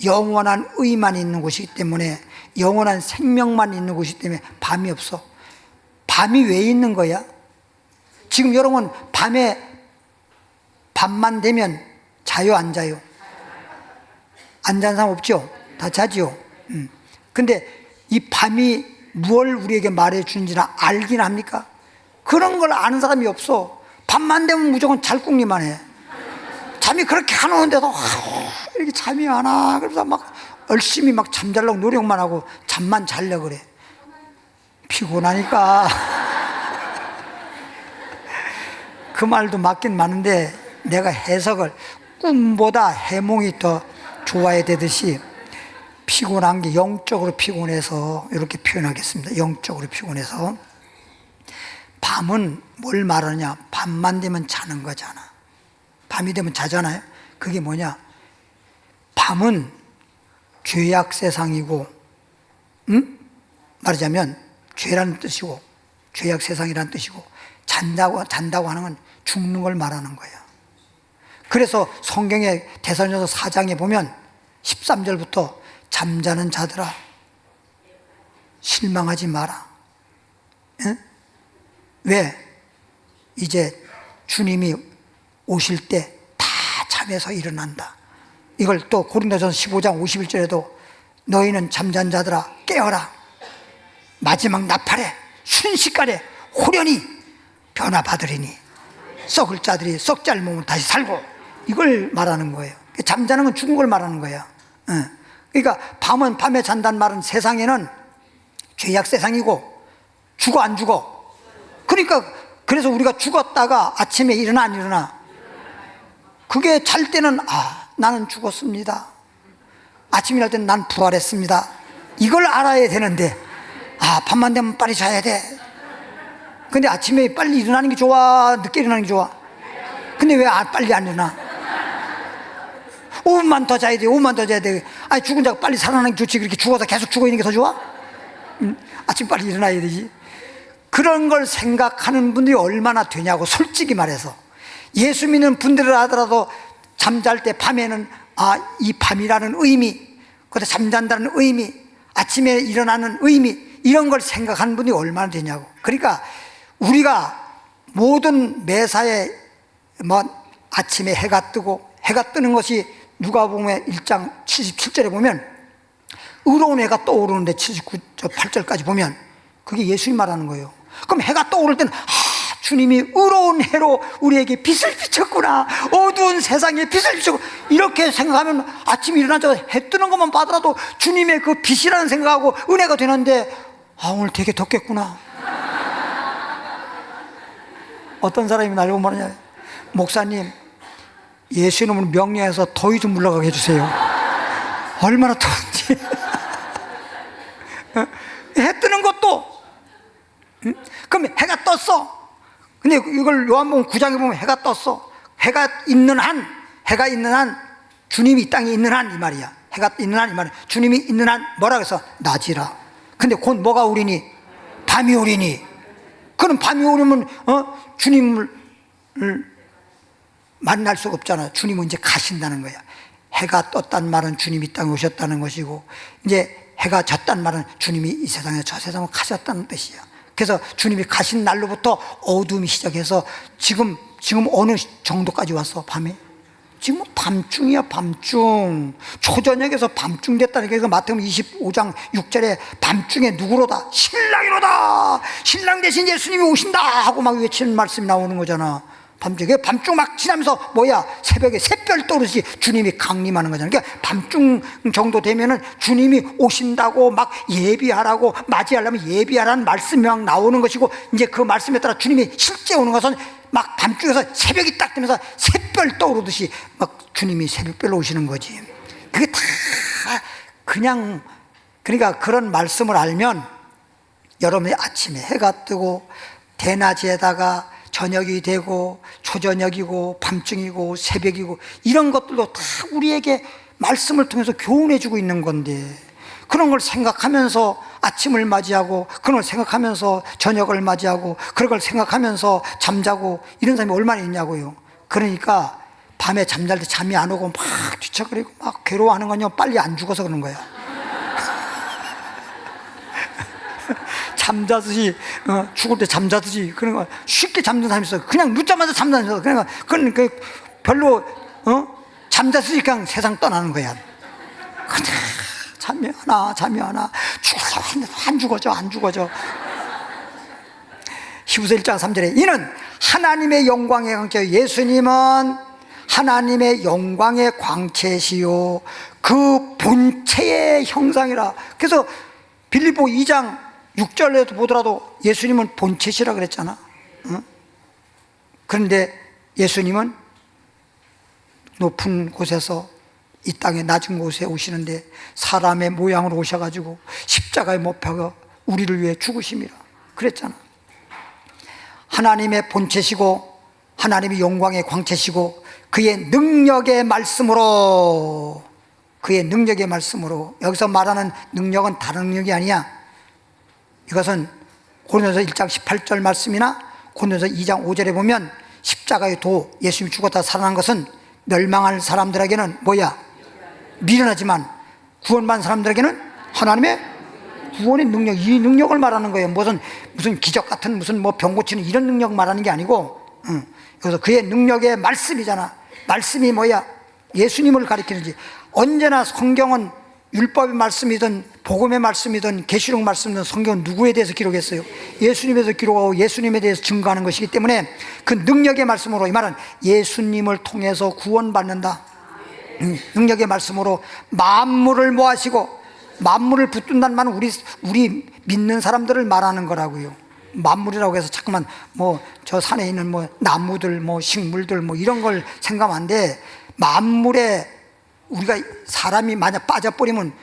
영원한 의만 있는 곳이기 때문에, 영원한 생명만 있는 곳이기 때문에 밤이 없어. 밤이 왜 있는 거야? 지금 여러분 밤만 되면 자요 안 자요? 안 자는 사람 없죠? 다 자지요. 근데 이 밤이 무엇을 우리에게 말해주는지는 알긴 합니까? 그런 걸 아는 사람이 없어. 밤만 되면 무조건 잘 궁리만 해. 잠이 그렇게 안 오는데도 이렇게 잠이 안 와. 그래서 막 열심히 막 잠자려고 노력만 하고 잠만 자려고 그래. 피곤하니까. 그 말도 맞긴 맞는데 내가 해석을, 꿈보다 해몽이 더 좋아야 되듯이 피곤한 게 영적으로 피곤해서 이렇게 표현하겠습니다. 영적으로 피곤해서. 밤은 뭘 말하냐? 밤만 되면 자는 거잖아. 밤이 되면 자잖아요. 그게 뭐냐? 밤은 죄악 세상이고, 말하자면 죄라는 뜻이고, 죄악 세상이라는 뜻이고, 잔다고 하는 건 죽는 걸 말하는 거예요. 그래서 성경의 데살로니가서 4장에 보면 13절부터 잠자는 자들아 실망하지 마라. 왜? 이제 주님이 오실 때 다 잠에서 일어난다. 이걸 또 고린도전서 15장 51절에도 너희는 잠잔 자들아 깨어라. 마지막 나팔에 순식간에 후련히 변화받으리니 썩을 자들이 썩지 않으면 다시 살고, 이걸 말하는 거예요. 잠자는 건 죽은 걸 말하는 거예요. 그러니까 밤은 밤에 잔다는 말은 세상에는 죄악 세상이고 죽어 안 죽어. 그러니까 그래서 우리가 죽었다가 아침에 일어나 안 일어나? 그게 잘 때는 나는 죽었습니다. 아침 일어날 때는 난 부활했습니다. 이걸 알아야 되는데 밤만 되면 빨리 자야 돼. 근데 아침에 빨리 일어나는 게 좋아? 늦게 일어나는 게 좋아? 근데 왜 빨리 안 일어나? 5분만 더 자야 돼, 5분만 더 자야 돼. 아니, 죽은 자가 빨리 살아나는 게 좋지. 그렇게 죽어서 계속 죽어 있는 게 더 좋아? 아침 빨리 일어나야 되지. 그런 걸 생각하는 분들이 얼마나 되냐고. 솔직히 말해서 예수 믿는 분들을 하더라도 잠잘 때 밤에는 이 밤이라는 의미, 그때 잠잔다는 의미, 아침에 일어나는 의미, 이런 걸 생각하는 분이 얼마나 되냐고. 그러니까 우리가 모든 매사에 아침에 해가 뜨고, 해가 뜨는 것이 누가복음 1장 77절에 보면 의로운 해가 떠오르는데, 78절까지 보면 그게 예수님 말하는 거예요. 그럼 해가 떠오를 때는 주님이 의로운 해로 우리에게 빛을 비췄구나, 어두운 세상에 빛을 비췄고, 이렇게 생각하면 아침에 일어나자마자 해 뜨는 것만 봐더라도 주님의 그 빛이라는 생각하고 은혜가 되는데, 오늘 되게 덥겠구나. 어떤 사람이 날 보면 말하냐, 목사님, 예수님을 명령해서 더위 좀 물러가게 해주세요. 얼마나 더운지. 해 뜨는 것도, 그럼 해가 떴어. 근데 이걸 요한복음 9장에 보면 해가 떴어. 해가 있는 한 주님이 이 땅에 있는 한, 이 말이야. 해가 있는 한, 이 말이야. 주님이 있는 한 뭐라 그래서 낮이라. 근데 곧 뭐가 오리니? 밤이 오리니. 그럼 밤이 오려면 주님을 만날 수가 없잖아. 주님은 이제 가신다는 거야. 해가 떴단 말은 주님이 이 땅에 오셨다는 것이고, 이제 해가 졌단 말은 주님이 이 세상에 저 세상으로 가셨다는 뜻이야. 그래서 주님이 가신 날로부터 어둠이 시작해서 지금 어느 정도까지 왔어? 밤에? 지금 밤중이야, 밤중. 초저녁에서 밤중 됐다니까. 그래서 마태복음 25장 6절에 밤중에 누구로다? 신랑이로다. 신랑 대신 예수님이 오신다 하고 막 외치는 말씀이 나오는 거잖아. 밤중에, 밤중 막 지나면서 새벽에 샛별 떠오르듯이 주님이 강림하는 거잖아요. 그러니까 밤중 정도 되면은 주님이 오신다고 막 예비하라고, 맞이하려면 예비하라는 말씀이 막 나오는 것이고, 이제 그 말씀에 따라 주님이 실제 오는 것은 막 밤중에서 새벽이 딱 되면서 샛별 떠오르듯이 막 주님이 새벽별로 오시는 거지. 그게 다 그러니까 그런 말씀을 알면 여러분이 아침에 해가 뜨고 대낮에다가 저녁이 되고 초저녁이고 밤중이고 새벽이고 이런 것들도 다 우리에게 말씀을 통해서 교훈해 주고 있는 건데, 그런 걸 생각하면서 아침을 맞이하고, 그런 걸 생각하면서 저녁을 맞이하고, 그런 걸 생각하면서 잠자고, 이런 사람이 얼마나 있냐고요. 그러니까 밤에 잠잘 때 잠이 안 오고 막 뒤척거리고 막 괴로워하는 건요, 빨리 안 죽어서 그런 거야. 잠자듯이, 죽을 때 잠자듯이, 그런 거 쉽게 잠든 사람이 있어. 그냥 눕자마자 잠자는 사람. 그러니까 그건 별로 잠자듯이 그냥 세상 떠나는 거야. 근데 잠이 하나 죽어서 안 죽어져. 히브리서 1장 3절에 이는 하나님의 영광의 광채, 예수님은 하나님의 영광의 광채시요 그 본체의 형상이라. 그래서 빌립보 2장 6절에도 보더라도 예수님은 본체시라 그랬잖아. 그런데 예수님은 높은 곳에서 이 땅의 낮은 곳에 오시는데 사람의 모양으로 오셔가지고 십자가에 못 박아 우리를 위해 죽으심이라 그랬잖아. 하나님의 본체시고 하나님의 영광의 광채시고 그의 능력의 말씀으로, 여기서 말하는 능력은 다른 능력이 아니야. 이것은 고린도서 1장 18절 말씀이나 고린도서 2장 5절에 보면 십자가의 도, 예수님이 죽었다 살아난 것은 멸망할 사람들에게는 미련하지만 구원받은 사람들에게는 하나님의 구원의 능력, 이 능력을 말하는 거예요. 무슨 기적 같은 무슨 병 고치는 이런 능력 말하는 게 아니고, 여기서 그의 능력의 말씀이잖아. 말씀이 예수님을 가리키는지. 언제나 성경은 율법의 말씀이든 복음의 말씀이든 계시록 말씀이든 성경은 누구에 대해서 기록했어요? 예수님에 대해서 기록하고 예수님에 대해서 증거하는 것이기 때문에 그 능력의 말씀으로, 이 말은 예수님을 통해서 구원받는다. 능력의 말씀으로 만물을 모하시고, 만물을 붙든다는 말은 우리 믿는 사람들을 말하는 거라고요. 만물이라고 해서 자꾸만 저 산에 있는 나무들 식물들 이런 걸 생각하면 안 돼. 만물에 우리가 사람이 만약 빠져버리면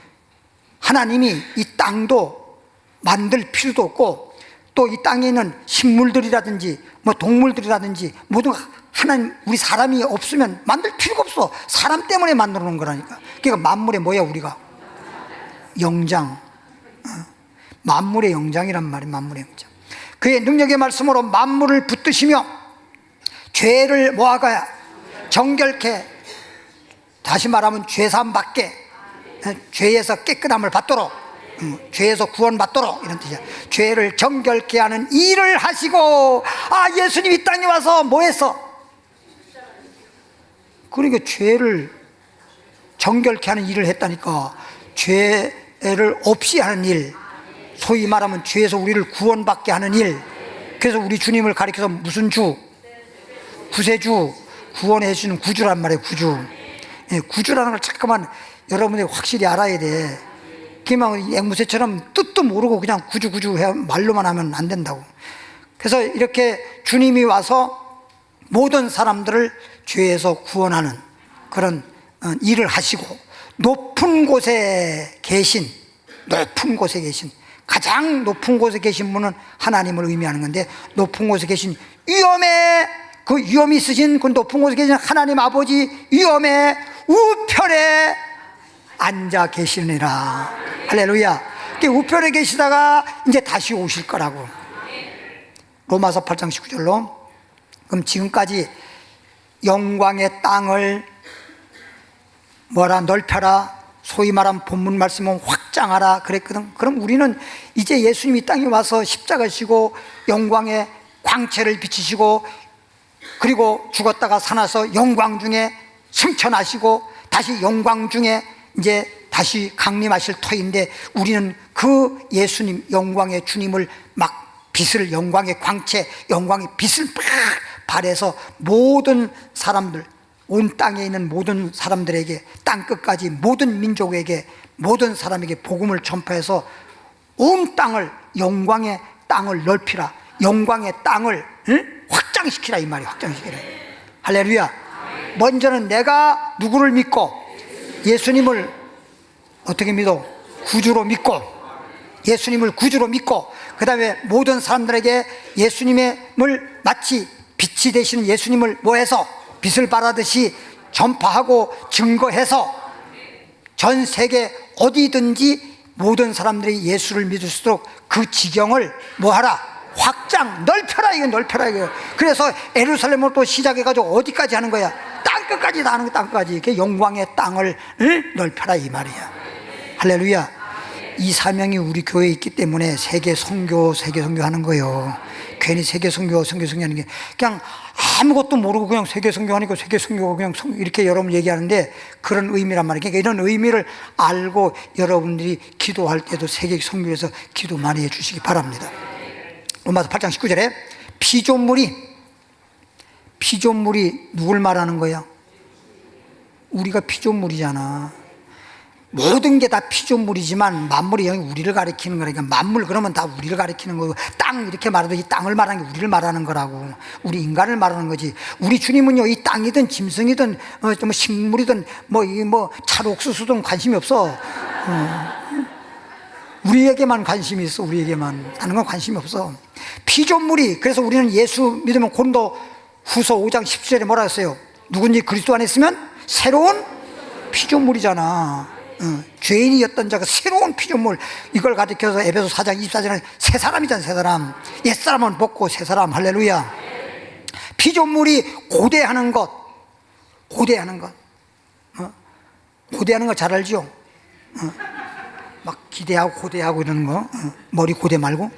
하나님이 이 땅도 만들 필요도 없고 또 이 땅에 있는 식물들이라든지 뭐 동물들이라든지 모든 하나님, 우리 사람이 없으면 만들 필요가 없어. 사람 때문에 만들어 놓은 거라니까. 그러니까 만물의 뭐야, 우리가? 영장. 만물의 영장이란 말이야. 만물의 영장. 그의 능력의 말씀으로 만물을 붙드시며 죄를 모아가야 정결케, 다시 말하면 죄사함 받게, 죄에서 깨끗함을 받도록, 죄에서 구원받도록, 이런 뜻이야. 죄를 정결케 하는 일을 하시고. 예수님 이 땅에 와서 뭐 했어? 그러니까 죄를 정결케 하는 일을 했다니까. 죄를 없이 하는 일, 소위 말하면 죄에서 우리를 구원받게 하는 일. 그래서 우리 주님을 가리켜서 무슨 주? 구세주, 구원해 주시는 구주란 말이에요. 구주. 구주라는 걸 잠깐만 여러분들이 확실히 알아야 돼. 그냥 앵무새처럼 뜻도 모르고 그냥 구주 말로만 하면 안 된다고. 그래서 이렇게 주님이 와서 모든 사람들을 죄에서 구원하는 그런 일을 하시고, 높은 곳에 계신, 가장 높은 곳에 계신 분은 하나님을 의미하는 건데, 높은 곳에 계신 그 위엄이 있으신 그 높은 곳에 계신 하나님 아버지 위엄의 우편에 앉아 계시느니라. 할렐루야. 우편에 계시다가 이제 다시 오실 거라고. 로마서 8장 19절로. 그럼 지금까지 영광의 땅을 넓혀라, 소위 말하면 본문 말씀은 확장하라 그랬거든. 그럼 우리는 이제 예수님이 땅에 와서 십자가 지고 영광의 광채를 비치시고, 그리고 죽었다가 살아서 영광 중에 승천하시고 다시 영광 중에 이제 다시 강림하실 터인데, 우리는 그 예수님, 영광의 주님을 막 빛을, 영광의 광채, 영광의 빛을 막 발해서 모든 사람들, 온 땅에 있는 모든 사람들에게, 땅 끝까지 모든 민족에게, 모든 사람에게 복음을 전파해서 온 땅을, 영광의 땅을 넓히라, 영광의 땅을 확장시키라, 이 말이야. 확장시키라. 할렐루야. 먼저는 내가 누구를 믿고? 예수님을 어떻게 믿어? 구주로 믿고, 예수님을 구주로 믿고, 그 다음에 모든 사람들에게 예수님을 마치 빛이 되시는 예수님을 뭐해서 빛을 발하듯이 전파하고 증거해서 전 세계 어디든지 모든 사람들이 예수를 믿을 수 있도록 그 지경을 뭐하라? 확장, 넓혀라. 이거 넓혀라 이거. 그래서 예루살렘을 또 시작해가지고 어디까지 하는 거야? 땅 끝까지 다 하는 거야. 땅 끝까지. 이렇게 영광의 땅을 넓혀라 이 말이야. 할렐루야. 이 사명이 우리 교회에 있기 때문에 세계 선교 하는 거예요. 괜히 세계 선교 하는 게 그냥 아무것도 모르고 그냥 세계 선교하니까 세계 선교가 그냥 이렇게 여러분 얘기하는데, 그런 의미란 말이에요. 그러니까 이런 의미를 알고 여러분들이 기도할 때도 세계 선교에서 기도 많이 해 주시기 바랍니다. 로마서 8장 19절에 피조물이 누굴 말하는 거야? 우리가 피조물이잖아. 모든 게 다 피조물이지만 만물이 영이 우리를 가리키는 거라니까. 만물 그러면 다 우리를 가리키는 거고, 땅 이렇게 말해도 이 땅을 말하는 게 우리를 말하는 거라고. 우리 인간을 말하는 거지. 우리 주님은요, 이 땅이든 짐승이든 뭐 식물이든 뭐 찰옥수수든 관심이 없어. 우리에게만 관심이 있어. 우리에게만. 다른 건 관심이 없어. 피조물이. 그래서 우리는 예수 믿으면 고린도 후서 5장 17절에 뭐라 했어요? 누군지 그리스도 안에 있으면 새로운 피조물이잖아. 죄인이었던 자가 새로운 피조물, 이걸 가리켜서 에베소 4장 24절은 새 사람이잖아. 새 사람. 옛사람은 벗고 새 사람. 할렐루야. 피조물이 고대하는 것 고대하는 거 잘 알죠? 막 기대하고 고대하고 이러는 거, 머리 고대 말고.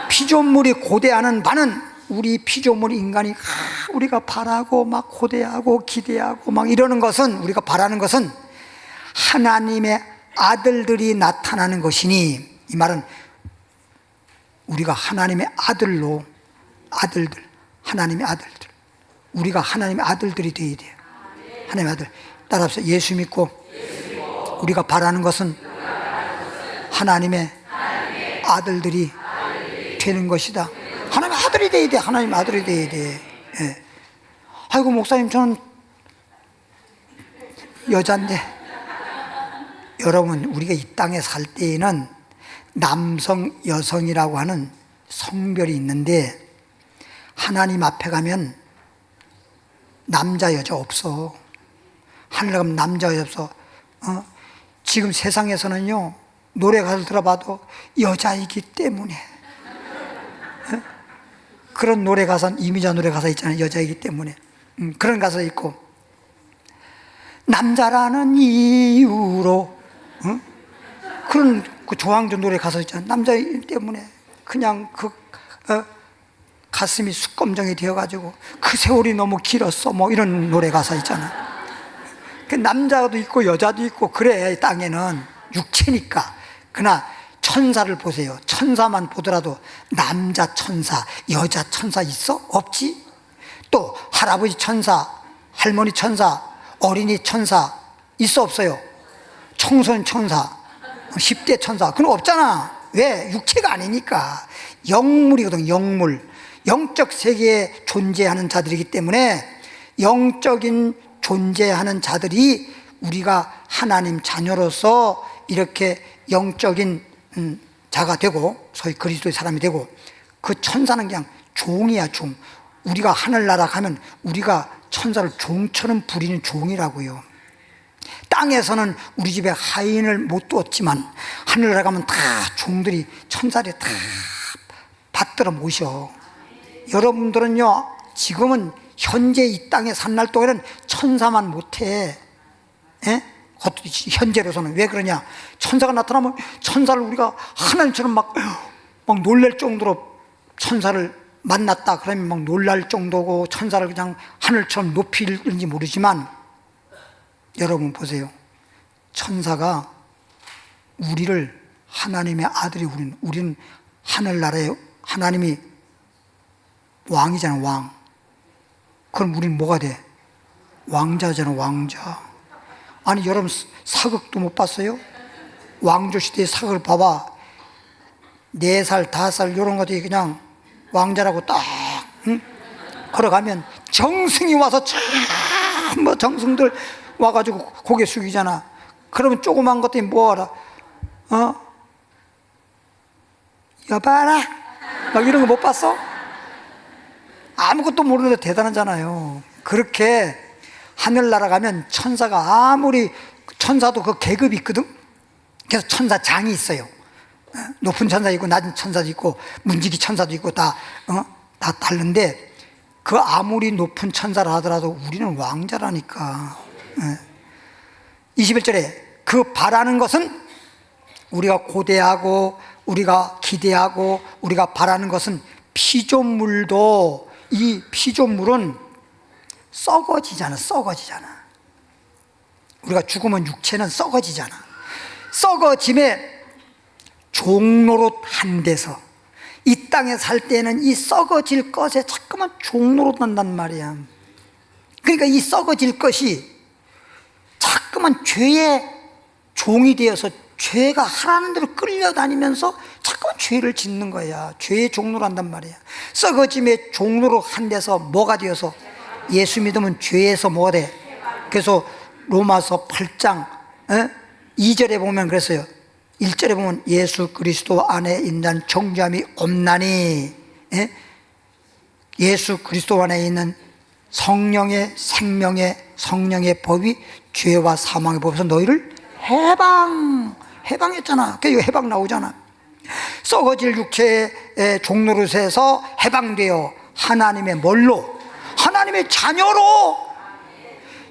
피조물이 고대하는 바는, 우리 피조물 인간이 우리가 바라고 막 고대하고 기대하고 막 이러는 것은, 우리가 바라는 것은 하나님의 아들들이 나타나는 것이니, 이 말은 우리가 하나님의 아들들, 하나님의 아들들, 우리가 하나님의 아들들이 되어야 돼요. 하나님의 아들. 따라서 예수 믿고 우리가 바라는 것은 하나님의 아들들이 되는 것이다. 하나님의 아들이 되어야 돼. 하나님의 아들이 되어야 돼. 예. 아이고 목사님, 저는 여잔데. 여러분, 우리가 이 땅에 살 때에는 남성, 여성이라고 하는 성별이 있는데 하나님 앞에 가면 남자 여자 없어. 하늘에 가면 남자 여자 없어. 지금 세상에서는요, 노래 가사를 들어봐도 여자이기 때문에, 그런 노래 가사, 이미자 노래 가사 있잖아요. 여자이기 때문에. 그런 가사 있고, 남자라는 이유로, 그런 그 조항조 노래 가사 있잖아요. 남자이기 때문에 그냥 가슴이 숯검정이 되어가지고 그 세월이 너무 길었어, 뭐 이런 노래 가사 있잖아요. 그 남자도 있고 여자도 있고 그래. 땅에는 육체니까. 그러나 천사를 보세요. 천사만 보더라도 남자 천사, 여자 천사 있어? 없지? 또 할아버지 천사, 할머니 천사, 어린이 천사 있어 없어요? 청소년 천사, 10대 천사, 그건 없잖아. 왜? 육체가 아니니까. 영물이거든. 영물. 영적 세계에 존재하는 자들이기 때문에, 영적인 존재하는 자들이 우리가 하나님 자녀로서 이렇게 영적인 자가 되고, 소위 그리스도의 사람이 되고, 그 천사는 그냥 종이야, 종. 우리가 하늘나라 가면 우리가 천사를 종처럼 부리는 종이라고요. 땅에서는 우리 집에 하인을 못 두었지만 하늘나라 가면 다 종들이, 천사들이 다 받들어 모셔. 여러분들은요, 지금은 현재 이 땅에 산 날 동안에는 천사만 못해. 현재로서는. 왜 그러냐? 천사가 나타나면 천사를 우리가 하나님처럼 막 놀랄 정도로, 천사를 만났다 그러면 막 놀랄 정도고, 천사를 그냥 하늘처럼 높이는지 모르지만, 여러분 보세요. 천사가 우리를, 하나님의 아들이 우리는 하늘나라에 하나님이 왕이잖아, 왕. 그럼 우리는 뭐가 돼? 왕자잖아, 왕자. 아니, 여러분 사극도 못 봤어요? 왕조 시대의 사극을 봐봐. 4살, 5살 이런 것들이 그냥 왕자라고 딱 걸어가면 정승이 와서 뭐 정승들 와가지고 고개 숙이잖아. 그러면 조그만 것들이 뭐하라? 여봐라, 막 이런 거 못 봤어? 아무것도 모르는데 대단하잖아요. 그렇게 하늘나라 가면 천사가 아무리, 천사도 그 계급이 있거든. 그래서 천사장이 있어요. 높은 천사도 있고 낮은 천사도 있고 문지기 천사도 있고 다 다른데, 그 아무리 높은 천사라 하더라도 우리는 왕자라니까. 21절에 그 바라는 것은, 우리가 고대하고 우리가 기대하고 우리가 바라는 것은 피조물도, 이 피조물은 썩어지잖아. 우리가 죽으면 육체는 썩어지잖아. 썩어짐에 종로릇 한 데서, 이 땅에 살 때는 이 썩어질 것에 자꾸만 종로릇 한단 말이야. 그러니까 이 썩어질 것이 자꾸만 죄의 종이 되어서 죄가 하라는 대로 끌려다니면서 자꾸만 죄를 짓는 거야. 죄의 종로를 한단 말이야. 썩어짐의 종로로 한 데서 뭐가 되어서, 예수 믿으면 죄에서 뭐가 돼? 그래서 로마서 8장 2절에 보면 그랬어요. 1절에 보면 예수 그리스도 안에 있는 정죄함이 없나니, 예수 그리스도 안에 있는 성령의 생명의, 성령의 법이 죄와 사망의 법에서 너희를 해방했잖아. 그래서 해방 나오잖아. 썩어질 육체의 종노릇에서 해방되어 하나님의 뭘로? 하나님의 자녀로.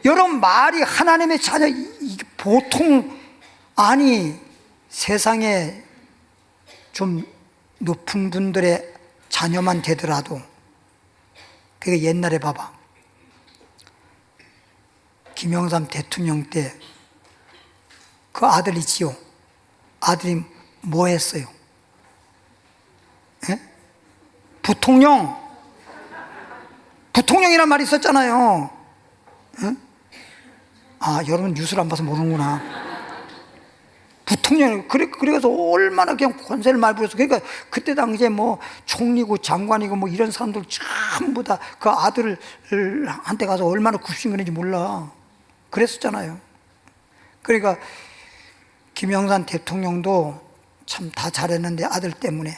여러분, 말이 하나님의 자녀, 이게 보통, 아니, 세상에 좀 높은 분들의 자녀만 되더라도, 그게 옛날에 봐봐. 김영삼 대통령 때 그 아들 있지요. 아들이 뭐 했어요? 부통령이란 말이 있었잖아요. 여러분 뉴스를 안 봐서 모르는구나. 부통령, 그래서 얼마나 그냥 권세를 많이 부렸어. 그러니까 그때 당시에 뭐 총리고 장관이고 뭐 이런 사람들 전부 다 그 아들을 한테 가서 얼마나 굽신거리는지 몰라. 그랬었잖아요. 그러니까 김영삼 대통령도 참 다 잘했는데 아들 때문에.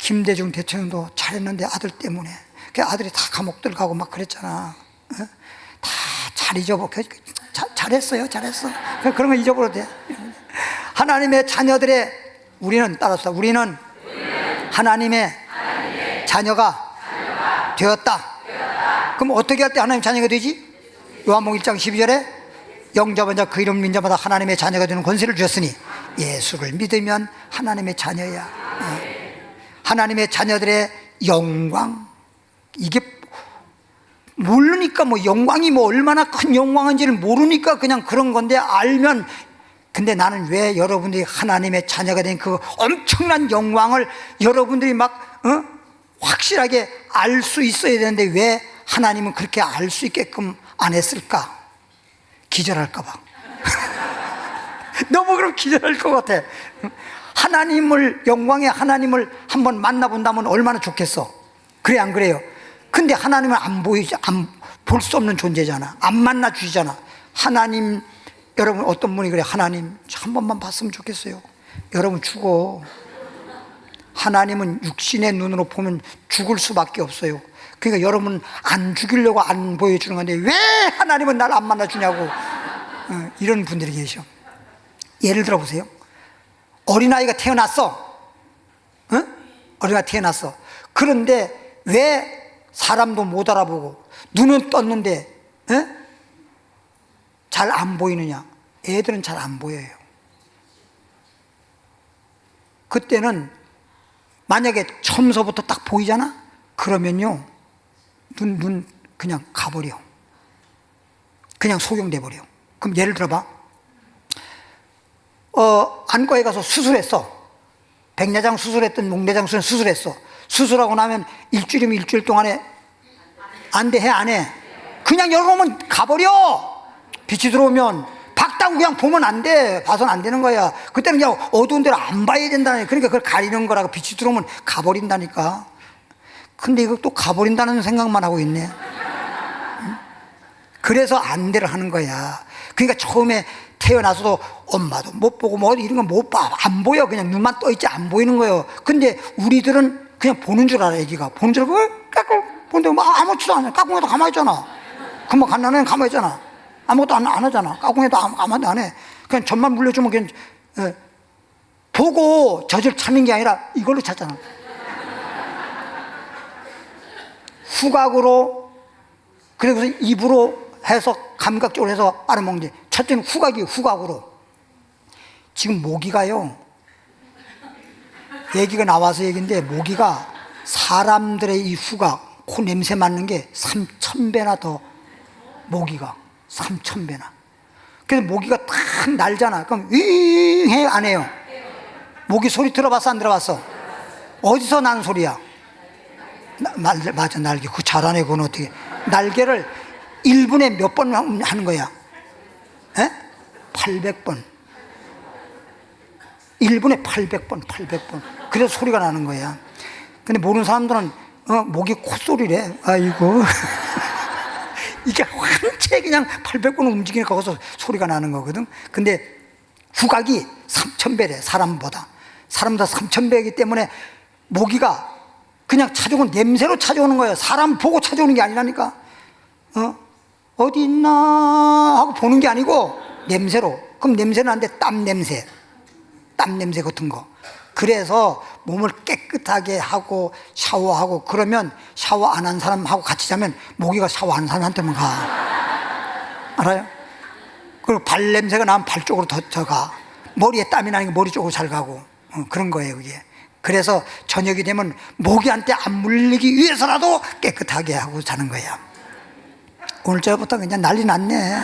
김대중 대통령도 잘했는데 아들 때문에 그 아들이 다 감옥 들어가고 막 그랬잖아. 어? 다 잘 잊어버려. 잘했어요, 잘했어. 그런 거 잊어버려도 돼. 하나님의 자녀들의 우리는 따라서 우리는 하나님의 자녀가 되었다. 그럼 어떻게 할 때 하나님 자녀가 되지? 요한복음 1장 12절에 영접한 자 그 이름 믿는 자마다 하나님의 자녀가 되는 권세를 주셨으니 예수를 믿으면 하나님의 자녀야. 하나님의 자녀들의 영광, 이게 모르니까 뭐 영광이 뭐 얼마나 큰 영광인지를 모르니까 그냥 그런 건데 알면. 근데 나는 왜 여러분들이 하나님의 자녀가 된 그 엄청난 영광을 여러분들이 막 확실하게 알 수 있어야 되는데 왜 하나님은 그렇게 알 수 있게끔 안 했을까? 기절할까 봐. 너무 그럼 기절할 것 같아. 하나님을, 영광의 하나님을 한번 만나본다면 얼마나 좋겠어. 그래 안 그래요? 근데 하나님은 안 보이지, 볼 수 없는 존재잖아. 안 만나 주시잖아. 하나님, 여러분 어떤 분이 그래, 하나님 한 번만 봤으면 좋겠어요. 여러분 죽어. 하나님은 육신의 눈으로 보면 죽을 수밖에 없어요. 그러니까 여러분 안 죽이려고 안 보여주는 건데 왜 하나님은 날 안 만나주냐고. 이런 분들이 계셔. 예를 들어 보세요. 어린아이가 태어났어. 어린아이가 태어났어. 그런데 왜 사람도 못 알아보고 눈은 떴는데 잘 안 보이느냐? 애들은 잘 안 보여요. 그때는 만약에 처음서부터 딱 보이잖아? 그러면요 눈 그냥 가버려. 그냥 소경돼 버려. 그럼 예를 들어봐. 안과에 가서 수술했어. 백내장 수술했든 목내장 수술했어. 수술하고 나면 일주일이면 일주일 동안에 안 돼, 해, 안 해? 그냥 열어놓으면 가버려. 빛이 들어오면 박다고 그냥 보면 안 돼. 봐서는 안 되는 거야. 그때는 그냥 어두운 데로 안 봐야 된다는. 그러니까 그걸 가리는 거라고. 빛이 들어오면 가버린다니까. 근데 이거 또 가버린다는 생각만 하고 있네. 응? 그래서 안대를 하는 거야. 그러니까 처음에 태어나서도 엄마도 못 보고 뭐 이런 건 못 봐. 안 보여. 그냥 눈만 떠있지 안 보이는 거예요. 근데 우리들은 그냥 보는 줄 알아. 애기가 보는 줄 알고 까꿍 보는데 뭐 아무렇지도 않아. 까꿍해도 가만히 있잖아. 금방 갓나는 가만히 있잖아. 아무것도 안 하잖아. 까꿍해도 아무것도 안 해. 그냥 전만 물려주면 그냥 보고 젖을 찾는 게 아니라 이걸로 찾잖아. 후각으로, 그리고 입으로 해서 감각적으로 해서 알아먹는데, 첫째는 후각이에요. 후각으로. 지금 모기가요, 얘기가 나와서 얘기인데, 모기가 사람들의 이 후각, 코 냄새 맡는 게 3,000배나 더, 모기가 3,000배나. 그래서 모기가 탁 날잖아. 그럼 윙 해, 안 해요? 모기 소리 들어봤어, 안 들어봤어? 어디서 나는 소리야? 맞아, 날개. 그거 잘하네. 그건 어떻게 날개를 1분에 몇 번 하는 거야? 800번. 1분에 800번. 그래서 소리가 나는 거야. 근데 모르는 사람들은 모기 콧소리래. 아이고. 이게 한채 그냥 800번 움직이니까 거기서 소리가 나는 거거든. 근데 후각이 3,000배래. 사람보다 3,000배이기 때문에 모기가 그냥 찾아오는, 냄새로 찾아오는 거예요. 사람 보고 찾아오는 게 아니라니까. 어디 있나 하고 보는 게 아니고 냄새로. 그럼 냄새는 안 돼. 땀 냄새 같은 거. 그래서 몸을 깨끗하게 하고 샤워하고, 그러면 샤워 안 한 사람하고 같이 자면 모기가 샤워하는 사람한테만 가. 알아요? 그리고 발 냄새가 나면 발 쪽으로 더 가. 머리에 땀이 나니까 머리 쪽으로 잘 가고. 그런 거예요, 그게. 그래서 저녁이 되면 모기한테 안 물리기 위해서라도 깨끗하게 하고 자는 거야. 오늘부터 그냥 난리 났네.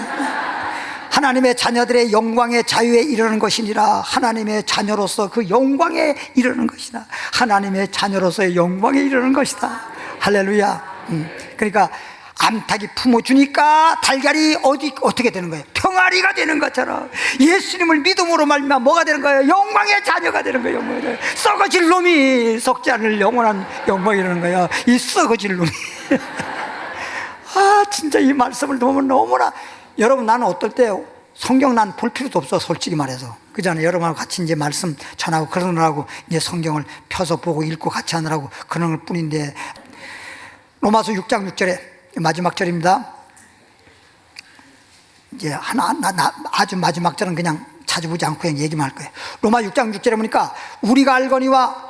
하나님의 자녀들의 영광의 자유에 이르는 것이니라. 하나님의 자녀로서 그 영광에 이르는 것이다. 하나님의 자녀로서의 영광에 이르는 것이다. 할렐루야. 그러니까 암탉이 품어주니까 달걀이 어떻게 되는 거예요? 병아리가 되는 것처럼 예수님을 믿음으로 말미암아 뭐가 되는 거예요? 영광의 자녀가 되는 거예요. 영광의. 썩어질 놈이 썩지 않을 영원한 영광이라는 거야. 이 썩어질 놈이. 진짜 이 말씀을 보면 너무나, 여러분, 나는 어떨 때 성경 난 볼 필요도 없어, 솔직히 말해서. 그잖아요. 여러분하고 같이 이제 말씀 전하고 그러느라고 이제 성경을 펴서 보고 읽고 같이 하느라고 그런 것 뿐인데, 로마서 6장 6절에 마지막 절입니다. 이제 아주 마지막 절은 그냥 찾아보지 않고 그냥 얘기만 할 거예요. 로마 6장 6절에 보니까 우리가 알거니와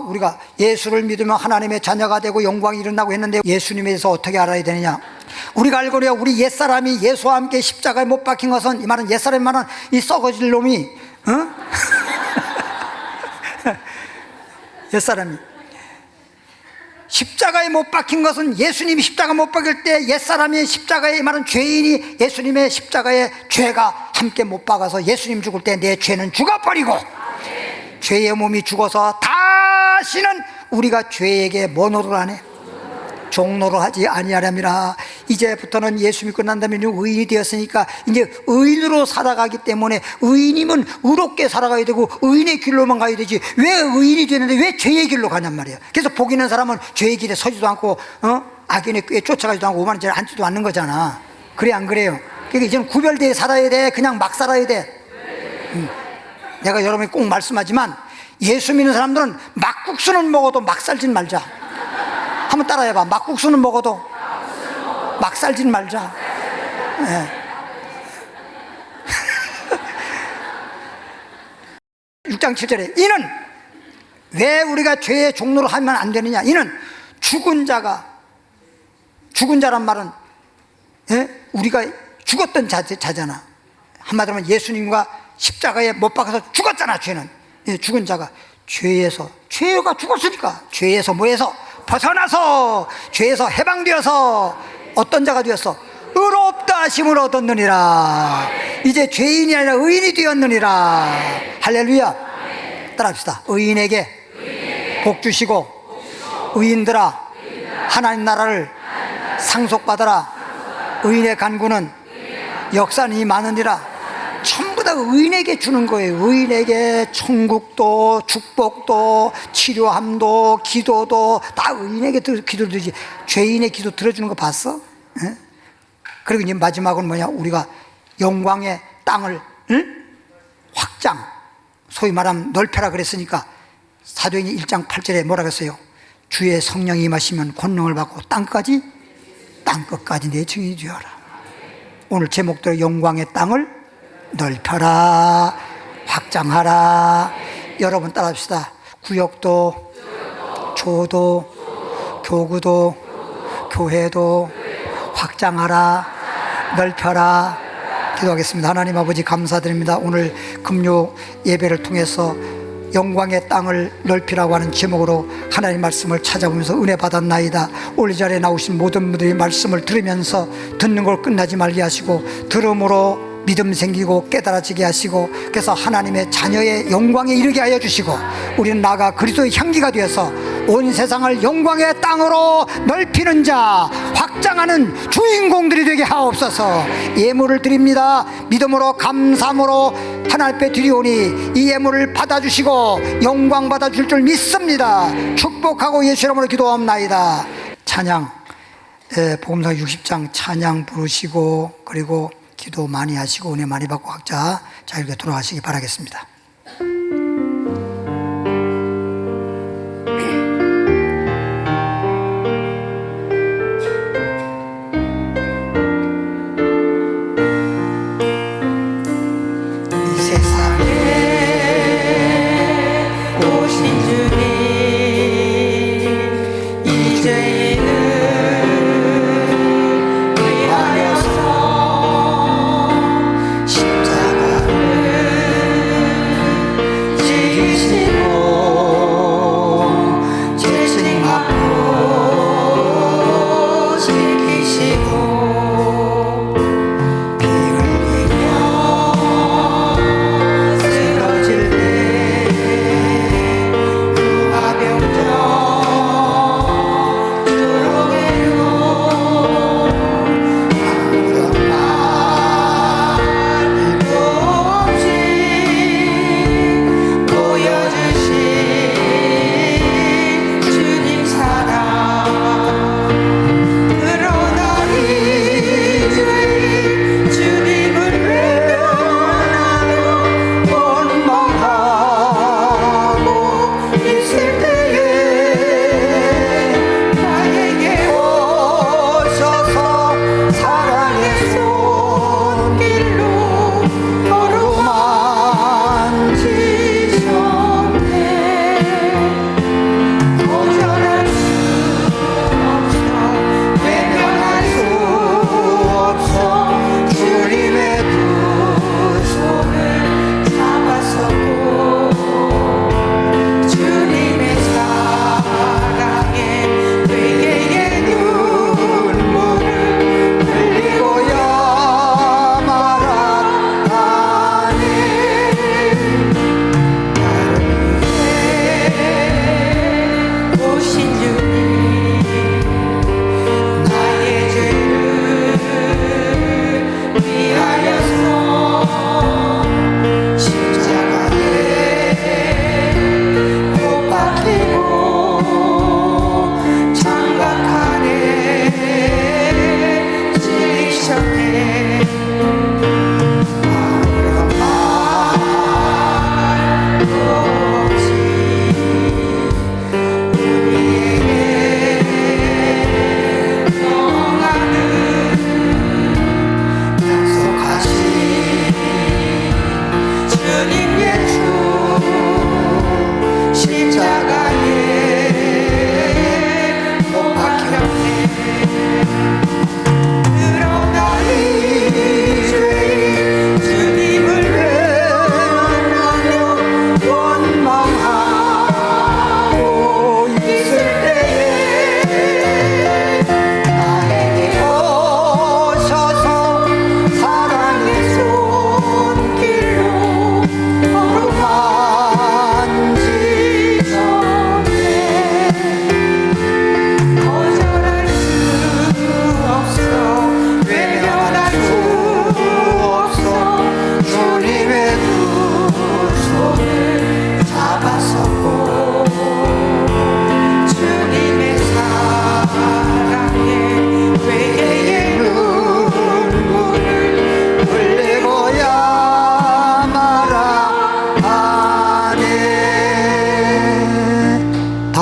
우리가 예수를 믿으면 하나님의 자녀가 되고 영광이 일어나고 했는데, 예수님에 대해서 어떻게 알아야 되느냐? 우리가 알거니와 우리 옛사람이 예수와 함께 십자가에 못 박힌 것은, 이 말은 옛사람이 말은 이 썩어질 놈이 옛사람이 십자가에 못 박힌 것은, 예수님이 십자가 못 박힐 때 옛사람이 십자가에, 이 말은 죄인이 예수님의 십자가에 죄가 함께 못 박아서 예수님 죽을 때 내 죄는 죽어버리고 죄의 몸이 죽어서 다시는 우리가 죄에게 뭐 노릇하네? 종노를 하지 아니하렵니다. 이제부터는 예수 믿고 난 다음에 의인이 되었으니까 이제 의인으로 살아가기 때문에, 의인이면 의롭게 살아가야 되고 의인의 길로만 가야 되지, 왜 의인이 되는데 왜 죄의 길로 가냔 말이에요. 그래서 복 있는 사람은 죄의 길에 서지도 않고 악인의 꾀에 쫓아가지도 않고 오만한 죄를 앉지도 않는 거잖아. 그래 안 그래요? 그러니까 이제는 구별되어 살아야 돼? 그냥 막 살아야 돼? 내가 여러분이 꼭 말씀하지만, 예수 믿는 사람들은 막국수는 먹어도 막 살진 말자. 한번 따라해봐. 막국수는 먹어도 막 살진 말자. 네. 6장 7절에 이는 왜 우리가 죄의 종로로 하면 안 되느냐? 이는 죽은 자란 말은 우리가 죽었던 자잖아. 한마디로 하면 예수님과 십자가에 못 박아서 죽었잖아. 죄는 죽은 자가 죄가 죽었으니까 죄에서 뭐해서 벗어나서, 죄에서 해방되어서 어떤 자가 되었어? 의롭다 하심을 얻었느니라. 이제 죄인이 아니라 의인이 되었느니라. 할렐루야. 따라합시다. 의인에게 복 주시고 의인들아 하나님 나라를 상속받아라. 의인의 간구는 역사는 많으니라. 전부 다 의인에게 주는 거예요. 의인에게 천국도 축복도 치료함도 기도도 다 의인에게 기도를 드리지, 죄인의 기도 들어주는 거 봤어? 에? 그리고 이제 마지막은 뭐냐? 우리가 영광의 땅을 확장, 소위 말하면 넓혀라 그랬으니까 사도행전 1장 8절에 뭐라고 했어요? 주의 성령이 임하시면 권능을 받고 땅끝까지 내 증인이 되어라. 오늘 제목대로 영광의 땅을 넓혀라, 확장하라. 여러분 따라합시다. 구역도, 조도, 교구도, 교회도 확장하라, 넓혀라. 기도하겠습니다. 하나님 아버지 감사드립니다. 오늘 금요 예배를 통해서 영광의 땅을 넓히라고 하는 제목으로 하나님 말씀을 찾아보면서 은혜 받았나이다. 오늘 이 자리에 나오신 모든 분들이 말씀을 들으면서 듣는 걸 끝나지 말게 하시고, 들음으로 믿음 생기고 깨달아지게 하시고, 그래서 하나님의 자녀의 영광에 이르게 하여 주시고, 우리는 나아가 그리스도의 향기가 되어서 온 세상을 영광의 땅으로 넓히는 자, 확장하는 주인공들이 되게 하옵소서. 예물을 드립니다. 믿음으로 감사함으로 하나님 앞에 드리오니 이 예물을 받아주시고 영광 받아줄 줄 믿습니다. 축복하고 예수 이름으로 기도합나이다. 찬양, 복음서 60장 찬양 부르시고, 그리고 기도 많이 하시고 은혜 많이 받고 각자 자유롭게 돌아가시기 바라겠습니다. 이 세상에 오신 주님, 이제는 위하여서 십자가를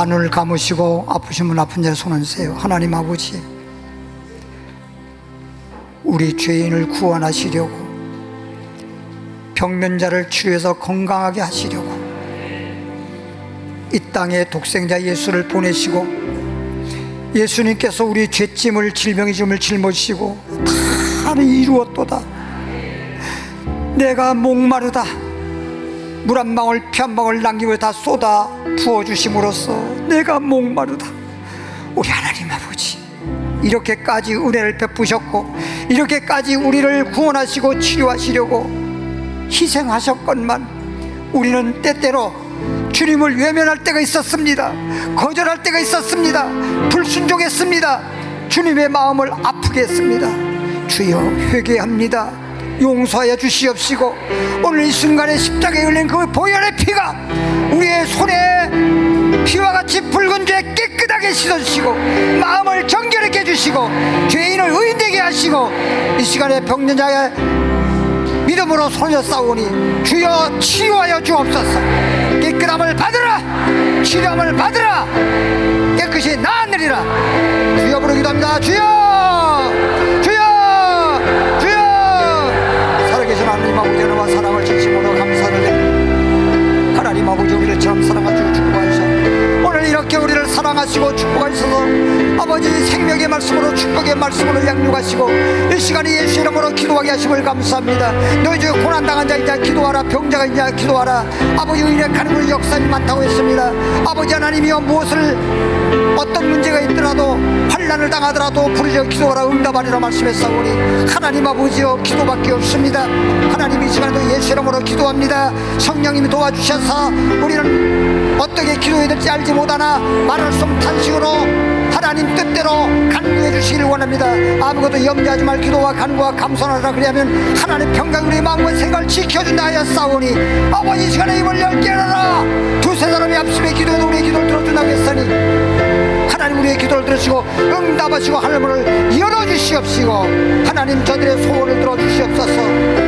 눈을 감으시고 아프신 분 아픈 자에 손 얹으세요. 하나님 아버지, 우리 죄인을 구원하시려고, 병든 자를 치료해서 건강하게 하시려고 이 땅에 독생자 예수를 보내시고, 예수님께서 우리 죄짐을, 질병의 짐을 짊어지시고 다 이루었도다. 내가 목마르다, 물 한 방울 피 한 방울 남기고 다 쏟아 부어주심으로써 내가 목마르다. 우리 하나님 아버지, 이렇게까지 은혜를 베푸셨고 이렇게까지 우리를 구원하시고 치료하시려고 희생하셨건만 우리는 때때로 주님을 외면할 때가 있었습니다. 거절할 때가 있었습니다. 불순종했습니다. 주님의 마음을 아프게 했습니다. 주여, 회개합니다. 용서하여 주시옵시고, 오늘 이 순간에 십자가에 흘린 그 보혈의 피가 우리의 손에 피와 같이 붉은 죄 깨끗하게 씻어주시고, 마음을 정결하게 해주시고, 죄인을 의인되게 하시고, 이 시간에 병든 자의 믿음으로 손을 싸우니 주여 치유하여 주옵소서. 깨끗함을 받으라, 치료함을 받으라, 깨끗이 나으리라. 주여 부르 기도합니다. 주여, 주여, 주여. 살아계신 하나님 아버지, 은혜와 사랑을 진심으로 감사를 드립니다. 하나님 아버지, 우리를 참 사랑하시고 축복하시오. 오늘 이렇게 우리를 사랑하시고 축복하셔서 아버지 생명의 말씀으로, 축복의 말씀으로 양육하시고 이 시간에 예수 이름으로 기도하게 하심을 감사합니다. 너희 중에 고난당한 자 있냐 기도하라, 병자가 있냐 기도하라. 아버지, 의인의 가는 역사이 많다고 했습니다. 아버지 하나님이여, 무엇을 어떤 문제가 있더라도 환난을 당하더라도 부르짖어 기도하라 응답하리라 말씀했사오니 하나님 아버지여, 기도밖에 없습니다. 하나님, 이 시간에도 예수 이름으로 기도합니다. 성령님이 도와주셔서 우리는 어떻게 기도해야 될지 알지 못하나 말할 수 없는 탄식으로 하나님 뜻대로 간구해 주시길 원합니다. 아무것도 염려하지 말 기도와 간구와 감사하라. 그리하면 하나님 평강 우리 마음과 생각을 지켜준다 하였사오니 아버지, 이 시간에 입을 열게 하라. 두세 사람이 앞서에 기도해도 우리의 기도를 들어준다고 했으니 하나님, 우리의 기도를 들으시고 응답하시고 하늘문을 열어주시옵시고 하나님, 저들의 소원을 들어주시옵소서.